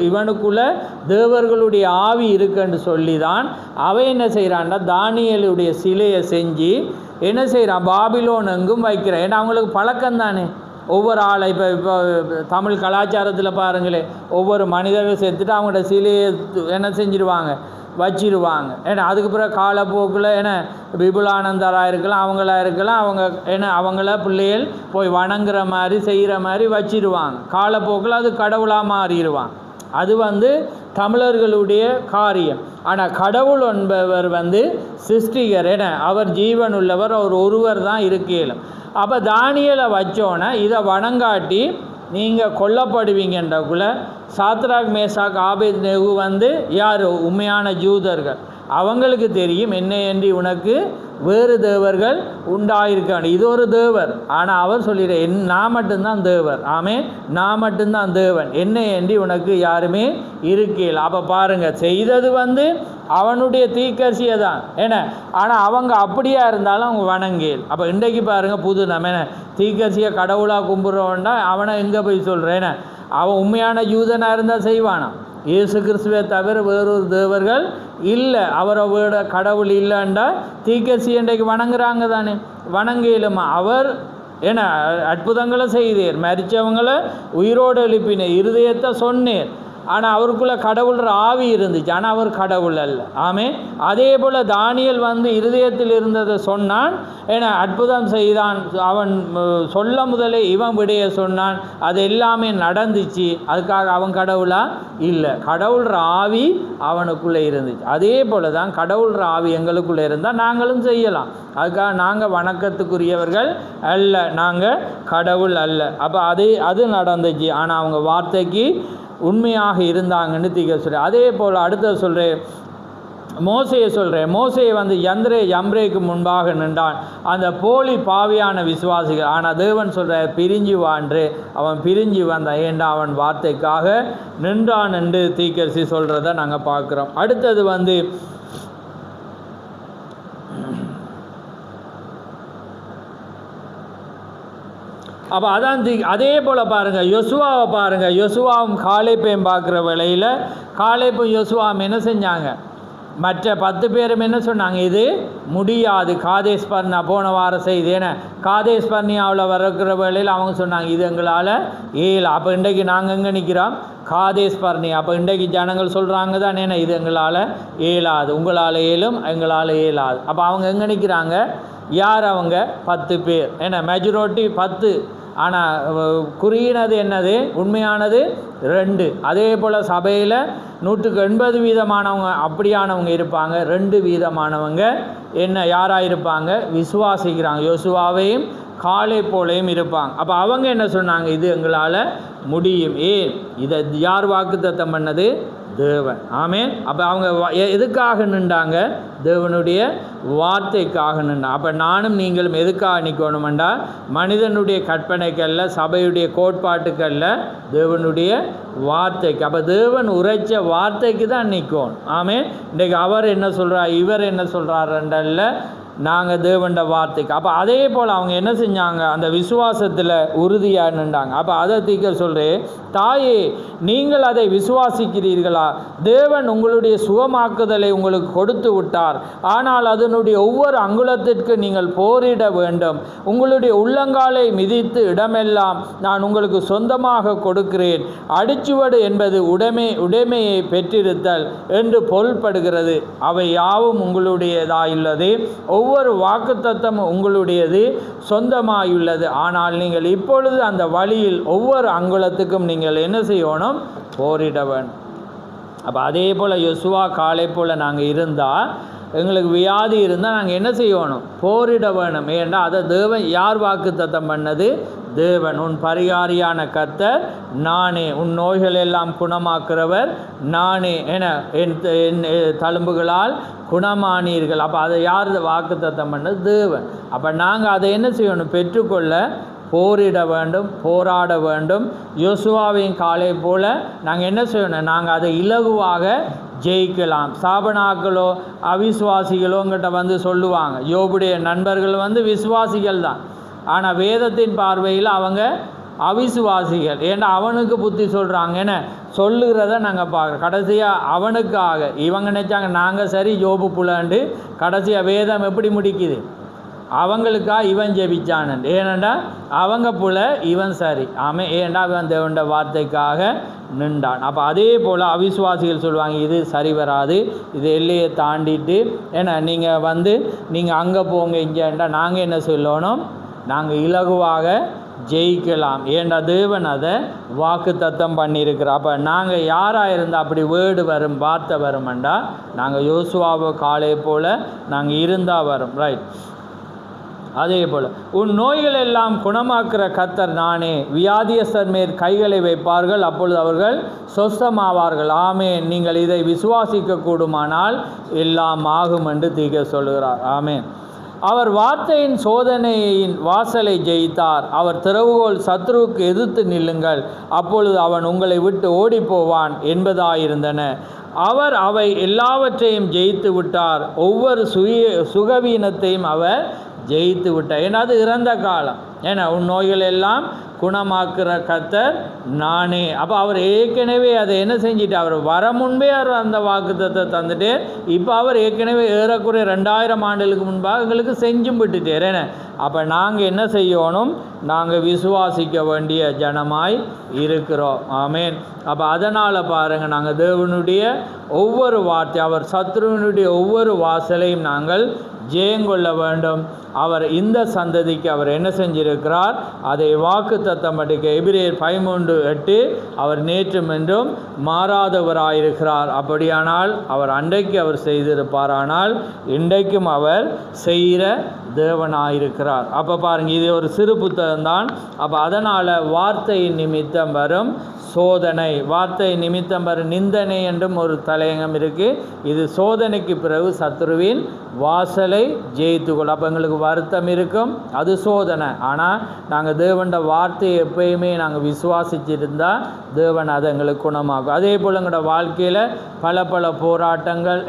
இவனுக்குள்ள தேவர்களுடைய ஆவி இருக்குன்னு சொல்லி தான் அவன் என்ன செய்கிறான்டா, தானியேலுடைய சிலையை செஞ்சு என்ன செய்கிறான், பாபிலோன் எங்கும் வைக்கிறான். ஏன்னா அவங்களுக்கு பழக்கம் தானே, ஒவ்வொரு ஆளை இப்போ தமிழ் கலாச்சாரத்தில் பாருங்களேன், ஒவ்வொரு மனிதர்கள் செத்துட்டு அவங்களோட சிலையை என்ன செஞ்சிருவாங்க, வச்சிருவாங்க. ஏன்னா அதுக்கு பிறகு காலப்போக்கில் ஏன்னா விபுலானந்தராக இருக்கலாம், அவங்களா இருக்கலாம், அவங்க ஏன்னா அவங்கள பிள்ளைகள் போய் வணங்குற மாதிரி செய்கிற மாதிரி வச்சிருவாங்க. காலப்போக்கில் அது கடவுளாக மாறிடுவாங்க. அது வந்து தமிழர்களுடைய காரியம். ஆனால் கடவுள் என்பவர் வந்து சிருஷ்டிகர். ஏன்னா அவர் ஜீவன் உள்ளவர், அவர் ஒருவர் தான் இருக்கையிலும். அப்போ தானியேலை வச்சோன்னே இதை வணங்காட்டி நீங்கள் கொல்லப்படுவீங்கன்றக்குள்ள சாத்ராக் மேசாக் ஆபேத்நேகு வந்து யார், உண்மையான ஜூதர்கள். அவங்களுக்கு தெரியும் என்ன என்று உனக்கு வேறு தேவர்கள் உண்டாயிருக்காங்க, இது ஒரு தேவர். ஆனால் அவர் சொல்லிடுறேன், நான் மட்டும்தான் தேவர். ஆமே, நான் மட்டும்தான் தேவன், என்ன என்று உனக்கு யாருமே இருக்கல. அப்போ பாருங்கள், செய்தது வந்து அவனுடைய தீக்கர்சியை தான். ஏன்னா ஆனால் அவங்க அப்படியா இருந்தாலும் அவங்க வணங்கல். அப்போ இன்றைக்கு பாருங்கள், புது நம்ம என்ன தீக்கர்சியை கடவுளாக கும்பிட்றவன்டா அவனை எங்கே போய் சொல்கிறேன். ஏன்னா அவன் உண்மையான யூதனாக இருந்தால் செய்வானா, இயேசு கிறிஸ்துவை தவிர வேறொரு தேவர்கள் இல்லை, அவரோட கடவுள் இல்லைண்டா தீக்கர்சி இன்றைக்கு வணங்குறாங்க தானே, வணங்கலுமா. அவர் ஏன்னா அற்புதங்களை செய்தீர், மரித்தவங்களை உயிரோடு எழுப்பினேர், இருதயத்தை சொன்னேர். ஆனால் அவருக்குள்ளே கடவுள்ற ஆவி இருந்துச்சு, ஆனால் அவர் கடவுள் அல்ல. ஆமென். அதே போல் தானியேல் வந்து இருதயத்தில் இருந்ததை சொன்னான், ஏன்னா அற்புதம் செய்தான், அவன் சொல்ல முதலே இவன் விடைய சொன்னான், அது எல்லாமே நடந்துச்சு. அதுக்காக அவன் கடவுளா? இல்லை, கடவுள்ற ஆவி அவனுக்குள்ளே இருந்துச்சு. அதே போல் தான் கடவுள்ற ஆவி எங்களுக்குள்ளே இருந்தால் நாங்களும் செய்யலாம். அதுக்காக நாங்கள் வணக்கத்துக்குரியவர்கள் அல்ல, நாங்கள் கடவுள் அல்ல. அப்போ அது நடந்துச்சு. ஆனால் அவங்க வார்த்தைக்கு உண்மையாக இருந்தாங்கன்னு சொல்கிறேன். அதே போல் அடுத்த சொல்கிறேன், மோசையை சொல்கிறேன். மோசையை வந்து யம்ரேக்கு முன்பாக நின்றான் அந்த போலி பாவியான விசுவாசிகள். ஆனால் தேவன் சொல்கிற பிரிஞ்சு வான்று அவன் பிரிஞ்சு வந்தான், ஏண்டா அவன் வார்த்தைக்காக நின்றான் என்று தீர்க்கதரிசி சொல்கிறத நாங்கள் பார்க்குறோம். அடுத்தது வந்து அப்போ அதான் அதே போல் பாருங்கள், யோசுவாவை பாருங்கள். யோசுவாவும் காலேப்பையும் பார்க்குற வேளையில் காலேப்பும் யோசுவாவும் என்ன செஞ்சாங்க? மற்ற 10 பேரும் என்ன சொன்னாங்க? இது முடியாது. காதேஸ் பர்னா போன வாரம் செய்து ஏன்னா காதேஸ் பர்னியாவில் வரக்கிற வேளையில் அவங்க சொன்னாங்க இது எங்களால் ஏல. அப்போ இன்றைக்கு நாங்கள் எங்கே நிற்கிறோம்? காதேஸ் பர்னி. அப்போ இன்றைக்கு ஜனங்கள் சொல்கிறாங்க தான், ஏன்னா இது எங்களால் ஏலாது, உங்களால் ஏலும், எங்களால் ஏலாது. அப்போ அவங்க எங்கே நிற்கிறாங்க? யார் அவங்க? 10 பேர். ஏன்னா மெஜாரிட்டி 10, ஆனால் குறியினது என்னது? உண்மையானது 2. அதே போல் சபையில் 180% அப்படியானவங்க இருப்பாங்க, 2% என்ன யாராக இருப்பாங்க? விசுவாசிக்கிறாங்க, யோசுவாவையும் காலை போலையும் இருப்பாங்க. அப்போ அவங்க என்ன சொன்னாங்க? இது எங்களால் முடியும். ஏன்? இதை யார் வாக்குத்தத்தம் பண்ணது? தேவன். ஆமென். அப்போ அவங்க எதுக்காக நின்றாங்க? தேவனுடைய வார்த்தைக்காக நின்றாங்க. அப்போ நானும் நீங்களும் எதுக்காக நிற்கணுமெண்டா மனிதனுடைய கற்பனைக்கல்ல, சபையுடைய கோட்பாட்டுக்கல்ல, தேவனுடைய வார்த்தைக்கு. அப்போ தேவன் உரைச்ச வார்த்தைக்கு தான் நிற்கும். ஆமென். இன்றைக்கு அவர் என்ன சொல்கிறார், இவர் என்ன சொல்கிறாருன்றல்ல, நாங்கள் தேவண்ட வார்த்தைக்கு. அப்போ அதே போல் அவங்க என்ன செஞ்சாங்க? அந்த விசுவாசத்தில் உறுதியாக நின்றாங்க. அப்போ அதை தீர்க்க சொல்கிறேன், தாயே நீங்கள் அதை விசுவாசிக்கிறீர்களா? தேவன் உங்களுடைய சுகமாக்குதலை உங்களுக்கு கொடுத்து விட்டார், ஆனால் அதனுடைய ஒவ்வொரு அங்குலத்திற்கு நீங்கள் போரிட வேண்டும். உங்களுடைய உள்ளங்காலை மிதித்து இடமெல்லாம் நான் உங்களுக்கு சொந்தமாக கொடுக்கிறேன். அடிச்சுவடு என்பது உடைமையை பெற்றிருத்தல் என்று பொருள்படுகிறது. அவை யாவும் உங்களுடையதாயுள்ளது. ஒவ்வொரு வாக்குத்தத்தமும் உங்களுடையது, சொந்தமாயுள்ளது. ஆனால் நீங்கள் இப்பொழுது அந்த வழியில் ஒவ்வொரு அங்குலத்துக்கும் நீங்கள் என்ன செய்யணும்? போரிட வேண்டும். அப்போ அதே போல் யோசுவா காலை போல் நாங்கள் இருந்தால், எங்களுக்கு வியாதி இருந்தால் நாங்கள் என்ன செய்யணும்? போரிட வேணும். ஏன்னா அதை தேவன் யார் வாக்குத்தத்தம் பண்ணது? தேவன். உன் பரிகாரியான கர்த்தர் நானே, உன் நோய்கள் எல்லாம் குணமாக்குறவர் நானே என என் தழும்புகளால் குணமானீர்கள். அப்போ அதை யார் வாக்குத்தத்தம் பண்ணது? தேவன். அப்போ நாங்கள் அதை என்ன செய்யணும்? பெற்றுக்கொள்ள போரிட வேண்டும், போராட வேண்டும். யோசுவாவின் காலை போல் நாங்கள் என்ன செய்யணும்? நாங்கள் அதை இலகுவாக ஜெயிக்கலாம். சாபனாக்களோ அவிசுவாசிகளோ உங்கள்கிட்ட வந்து சொல்லுவாங்க. யோபுடைய நண்பர்கள் வந்து விசுவாசிகள் தான், ஆனால் வேதத்தின் பார்வையில் அவங்க அவிசுவாசிகள். ஏன்னா அவனுக்கு புத்தி சொல்கிறாங்க, ஏன்னா சொல்லுகிறத நாங்கள் பார்க்குறோம். கடைசியாக அவனுக்காக இவங்க நினச்சாங்க நாங்கள் சரி, யோபு புலண்டு. கடைசியாக வேதம் எப்படி முடிக்குது? அவங்களுக்காக இவன் ஜெபிச்சானு. ஏனண்டா அவங்க புல, இவன் சரி. ஆமே. ஏண்டா இவன் தேவண்ட வார்த்தைக்காக நின்றான். அப்போ அதே போல் அவிசுவாசிகள் சொல்லுவாங்க இது சரி வராது, இது எல்லையை தாண்டிட்டு, ஏன்னா நீங்கள் வந்து நீங்கள் அங்கே போங்க இங்கேண்டா நாங்கள் என்ன சொல்லணும்? நாங்கள் இலகுவாக ஜெயிக்கலாம். ஏண்டா தேவன் அதை வாக்கு தத்தம் பண்ணியிருக்கிறோம். அப்போ நாங்கள் யாராக இருந்தால் அப்படி வேர்டு வரும், வார்த்தை வருமெண்டா நாங்கள் யோசுவாவை காலை போல் நாங்கள் இருந்தால் வரும். ரைட். அதே போல் உன் நோய்கள் எல்லாம் குணமாக்குற கர்த்தர் நானே. வியாதியஸ்தர் மேல் கைகளை வைப்பார்கள், அப்பொழுது அவர்கள் சொஸ்தமாவார்கள். ஆமேன். நீங்கள் இதை விசுவாசிக்க கூடுமானால் எல்லாம் ஆகும் என்று தீர்க்க சொல்கிறார். ஆமேன். அவர் வார்த்தையின் சோதனையின் வாசலை ஜெயித்தார். அவர் திறவுகோல் சத்ருவுக்கு எதிர்த்து நில்லுங்கள், அப்பொழுது அவன் உங்களை விட்டு ஓடிப்போவான் என்பதாயிருந்தன. அவர் அவை எல்லாவற்றையும் ஜெயித்து விட்டார். ஒவ்வொரு சுகவீனத்தையும் அவர் ஜெயித்து விட்டார். ஏன்னா அது இறந்த காலம். ஏன்னா உன் நோய்கள் எல்லாம் குணமாக்குற கர்த்தர் நானே. அப்போ அவர் ஏற்கனவே அதை என்ன செஞ்சிட்டு, அவர் வர முன்பே அவர் அந்த வாக்குத்தத்தை தந்துட்டு, இப்போ அவர் ஏற்கனவே ஏறக்குறைய 2000 ஆண்டுகளுக்கு முன்பாக எங்களுக்கு செஞ்சும் விட்டுட்டார். ஏன்னா அப்போ நாங்கள் என்ன செய்யணும்? நாங்கள் விசுவாசிக்க வேண்டிய ஜனமாய் இருக்கிறோம். ஆமேன். அப்போ அதனால் பாருங்கள், நாங்கள் தேவனுடைய ஒவ்வொரு வார்த்தை, அவர் சத்ருவினுடைய ஒவ்வொரு வாசலையும் நாங்கள் ஜெயங்கொள்ள வேண்டும். அவர் இந்த சந்ததிக்கு அவர் என்ன செஞ்சிருக்கிறார்? அதை வாக்கு தத்தமட்டுக்கு எபிரேயர் 13:8 அவர் நேற்றும் என்றும் மாறாதவராயிருக்கிறார். அப்படியானால் அவர் அன்றைக்கு அவர் செய்திருப்பாரானால் இன்றைக்கும் அவர் செய்கிற தேவனாயிருக்கிறார். அப்போ பாருங்கள், இது ஒரு சிறு புத்தகம்தான். அப்போ அதனால் வார்த்தையின் நிமித்தம் வரும் சோதனை, வார்த்தை நிமித்தம் வரும் நிந்தனை என்றும் ஒரு தலையங்கம் இருக்குது. இது சோதனைக்கு பிறகு சத்ருவின் வாசலை ஜெயித்துக்கொள். அப்போ எங்களுக்கு வருத்தம் இருக்கும், அது சோதனை. ஆனால் நாங்கள் தேவனோட வார்த்தையை எப்பயுமே நாங்கள் விசுவாசிச்சிருந்தால் தேவன் அதை எங்களுக்கு குணமாகும். அதே போல் எங்களோட வாழ்க்கையில் பல போராட்டங்கள்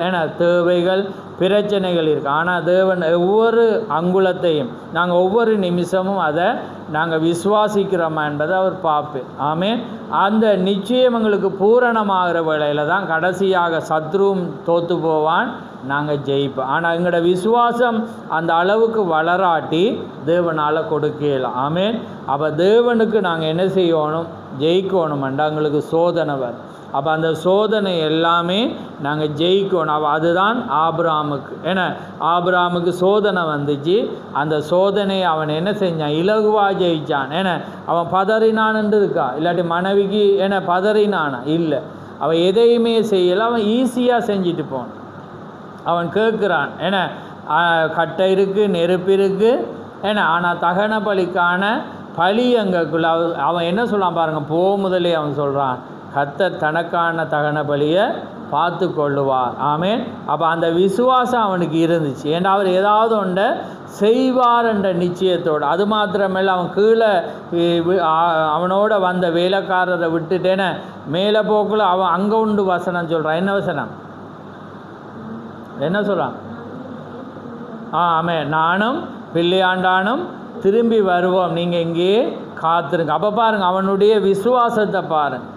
தேவைகள் பிரச்சனைகள் இருக்குது. ஆனால் தேவன் ஒவ்வொரு அங்குலத்தையும் நாங்கள் ஒவ்வொரு நிமிஷமும் அதை நாங்கள் விசுவாசிக்கிறோமா என்பதை அவர் பார்ப்பேன். ஆமேன். அந்த நிச்சயம் எங்களுக்கு பூரணமாகிற வேளையில் தான் கடைசியாக சத்ருவும் தோற்று போவான், நாங்கள் ஜெயிப்போம். ஆனால் எங்களோட விசுவாசம் அந்த அளவுக்கு வளராட்டி தேவனால் கொடுக்கலாம். ஆமேன். அப்போ தேவனுக்கு நாங்கள் என்ன செய்யணும்? ஜெயிக்கணுமெண்டா எங்களுக்கு சோதனை வரும். அப்போ அந்த சோதனை எல்லாமே நாங்கள் ஜெயிக்கணும். அப்போ அதுதான் ஆபிரகாமுக்கு. ஆபிரகாமுக்கு சோதனை வந்துச்சு. அந்த சோதனையை அவன் என்ன செஞ்சான்? இலகுவாக ஜெயித்தான். அவன் பதறினான்னு இருக்கா? இல்லாட்டி மனைவிக்கு பதறினானா? இல்லை, அவன் எதையுமே செய்யலை. அவன் ஈஸியாக செஞ்சுட்டு போனான். அவன் கேட்குறான், கட்டை இருக்குது, நெருப்பு இருக்குது, ஆனால் தகன பலிக்கான பலி எங்களுக்குள்ள அவன் என்ன சொல்கிறான் பாருங்கள். முதலே அவன் சொல்கிறான், கர்த்தர் தனக்கான தகன பலியை பார்த்து கொள்ளுவார். ஆமேன். அப்போ அந்த விசுவாசம் அவனுக்கு இருந்துச்சு. ஏன்னா அவர் ஏதாவது ஒன்றை செய்வார் என்ற நிச்சயத்தோடு. அது மாத்திரமல்ல, அவன் கீழே அவனோட வந்த வேலைக்காரரை விட்டுட்டேன மேலே போக்குள்ள அவன் அங்கே உண்டு வசனம் சொல்கிறான். என்ன வசனம்? என்ன சொல்கிறான்? ஆமேன், நானும் பிள்ளையாண்டானும் திரும்பி வருவோம், நீங்கள் இங்கேயே காத்திருங்க. அப்போ பாருங்கள், அவனுடைய விசுவாசத்தை பாருங்கள்.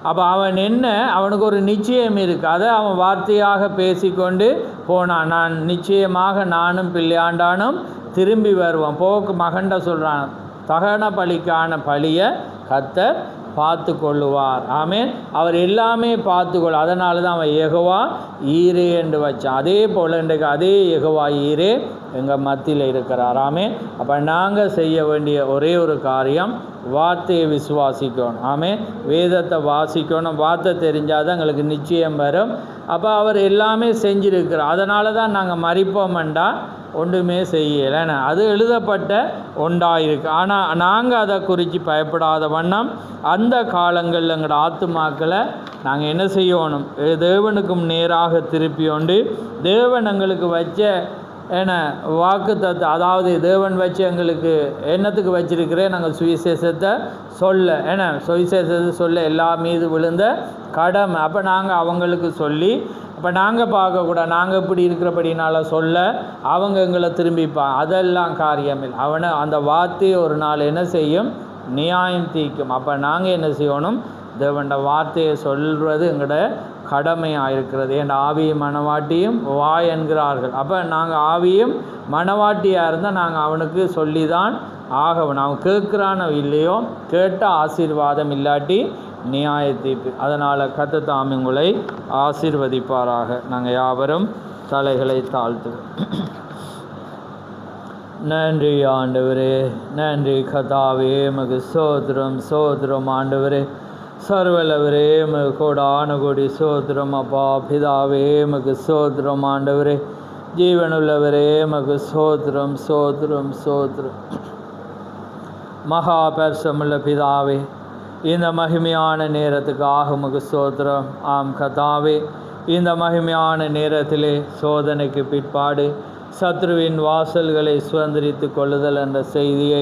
அப்போ அவன் அவனுக்கு ஒரு நிச்சயம் இருக்குது. அதை அவன் வார்த்தையாக பேசிக்கொண்டு போனான். நான் நிச்சயமாக நானும் பிள்ளையாண்டானும் திரும்பி வருவோம். போக்கு மகண்ட சொல்கிறான், தகன பலிக்கான பலியை கர்த்தர் பார்த்து கொள்ளுவார். ஆமேன். அவர் எல்லாமே பார்த்துக்கொள்ள. அதனால தான் அவன் யெகோவா ஈரே என்று வச்சான். அதே போல் இன்றைக்கு அதே யெகோவா ஈரே எங்கள் மத்தியில் இருக்கிறார். ஆமேன். அப்போ நாங்கள் செய்ய வேண்டிய ஒரே ஒரு காரியம், வார்த்தையை விசுவாசிக்கணும். ஆமேன். வேதத்தை வாசிக்கணும். வார்த்தை தெரிஞ்சால் தான் எங்களுக்கு நிச்சயம் வரும். அப்போ அவர் எல்லாமே செஞ்சிருக்கிறார். அதனால தான் நாங்கள் மறிப்போம்ண்டா ஒன்றுமே செய்யலை. அது எழுதப்பட்ட ஒன்றாயிருக்கு. ஆனால் நாங்கள் அதை குறித்து பயப்படாத வண்ணம் அந்த காலங்களில் எங்களோட ஆத்துமாக்களை நாங்கள் என்ன செய்யணும்? தேவனுக்கும் நேராக திருப்பி கொண்டு தேவன் எங்களுக்கு வச்ச வாக்கு தத்து, அதாவது தேவன் வச்சு எங்களுக்கு என்னத்துக்கு வச்சிருக்கிறேன்? நாங்கள் சுவிசேஷத்தை சுவிசேஷத்தை சொல்ல எல்லா மீது விழுந்த கடமை. அப்போ நாங்கள் அவங்களுக்கு சொல்லி, அப்போ நாங்கள் பார்க்கக்கூடாது, நாங்கள் இப்படி இருக்கிறபடினால சொல்ல அவங்க எங்களை திரும்பிப்பான். அதெல்லாம் காரியமில்லை. அவனை அந்த வார்த்தையை ஒரு நாள் என்ன செய்யும்? நியாயம் தீர்க்கும். அப்போ நாங்கள் என்ன செய்யணும்? தேவண்ட வார்த்தையை சொல்வது எங்களோட கடமையாக இருக்கிறது. என் ஆவியும் மனவாட்டியும் வாய் என்கிறார்கள். அப்போ நாங்கள் ஆவியும் மனவாட்டியாக இருந்தால் நாங்கள் அவனுக்கு சொல்லி தான் ஆகவன். அவன் கேட்குறானோ இல்லையோ, கேட்ட ஆசீர்வாதம் இல்லாட்டி நியாய தீர்ப்பு. அதனால் கர்த்தர் தாம் உங்களை ஆசீர்வதிப்பாராக. நாங்கள் யாவரும் தலைகளை தாழ்த்துவோம். நன்றி ஆண்டவரே, நன்றி கர்த்தாவே, மகு சோத்திரம் சோத்திரம் ஆண்டவரே, சர்வலவரே மகு கோடான கோடி சோத்திரம் அப்பா. பிதாவே மகு சோத்திரம் ஆண்டவரே, ஜீவனுள்ளவரே மகு சோத்திரம் சோத்திரம் சோத்திரம். மகா பரிசுத்தமுள்ள பிதாவே, இந்த மகிமையான நேரத்துக்காக மகு சோத்திரம். ஆம் கர்த்தாவே, இந்த மகிமையான நேரத்திலே சோதனைக்கு பிற்பாடு சத்ருவின் வாசல்களை சுதந்திரித்து கொள்ளுதல் என்ற செய்தியை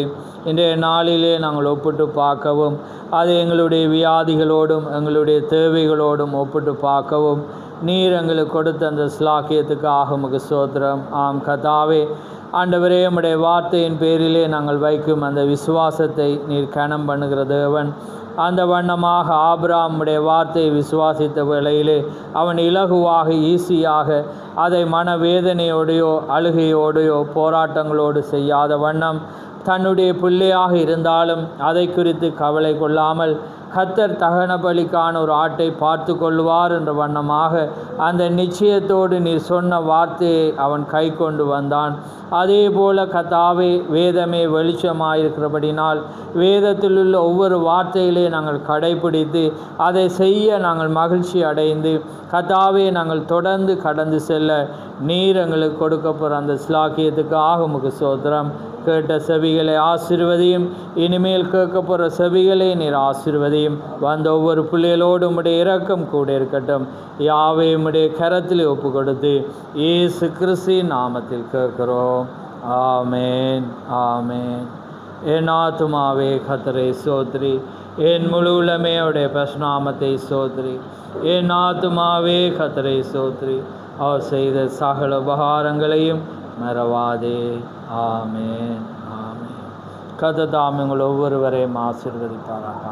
இன்றைய நாளிலே நாங்கள் ஒப்பிட்டு பார்க்கவும், அது எங்களுடைய வியாதிகளோடும் எங்களுடைய தேவைகளோடும் ஒப்பிட்டு பார்க்கவும் நீர் எங்களுக்கு கொடுத்த அந்த ஸ்லாக்கியத்துக்காக உமக்கு ஸ்தோத்திரம். ஆம் கர்த்தாவே, ஆண்டவரே, உம்முடைய வார்த்தையின் பேரிலே நாங்கள் வைக்கும் அந்த விசுவாசத்தை நீர் கனம் பண்ணுகிற தேவன். அந்த வண்ணமாக ஆபிரகாமுடைய வார்த்தையை விசுவாசித்த வேளையிலே அவன் இலகுவாக ஈஸியாக அதை மனவேதனையோடையோ அழுகையோடையோ போராட்டங்களோடு செய்யாத வண்ணம் தன்னுடைய பிள்ளையாக இருந்தாலும் அதை குறித்து கவலை கொள்ளாமல் கர்த்தர் தகன பலிக்கான ஒரு ஆட்டை பார்த்து கொள்வார் என்ற வண்ணமாக அந்த நிச்சயத்தோடு நீர் சொன்ன வார்த்தையை அவன் கை கொண்டு வந்தான். அதே போல கர்த்தாவே, வேதமே வெளிச்சமாயிருக்கிறபடினால் வேதத்தில் உள்ள ஒவ்வொரு வார்த்தையிலே நாங்கள் கடைபிடித்து அதை செய்ய நாங்கள் மகிழ்ச்சி அடைந்து கர்த்தாவே, நாங்கள் தொடர்ந்து கடந்து செல்ல நீர் எங்களுக்கு கொடுக்க போகிற அந்த ஸ்லாக்கியத்துக்காக உமக்கு ஸ்தோத்திரம். கேட்ட செவிகளை ஆசீர்வதியும், இனிமேல் கேட்க போகிற செவிகளை நீர் ஆசீர்வதியும். வந்த ஒவ்வொரு பிள்ளைகளோடு உம்முடைய இரக்கம் கூட இருக்கட்டும். யாவே உம்முடைய கரத்தில் ஒப்பு கொடுத்து இயேசு கிறிஸ்துவின் நாமத்தில் கேட்கிறோம். ஆமேன், ஆமேன். என் ஆத்துமாவே கர்த்தரை ஸ்தோத்திரி, என் முழு உள்ளமே அவருடைய பரிசுநாமத்தை ஸ்தோத்திரி. என் ஆத்துமாவே கர்த்தரை ஸ்தோத்திரி, அவர் செய்த சகல உபகாரங்களையும் மறவாதே. ஆமேன், ஆமேன். கர்த்தர் தாம் உங்கள் ஒவ்வொருவரையும் ஆசீர்வதிப்பாராக.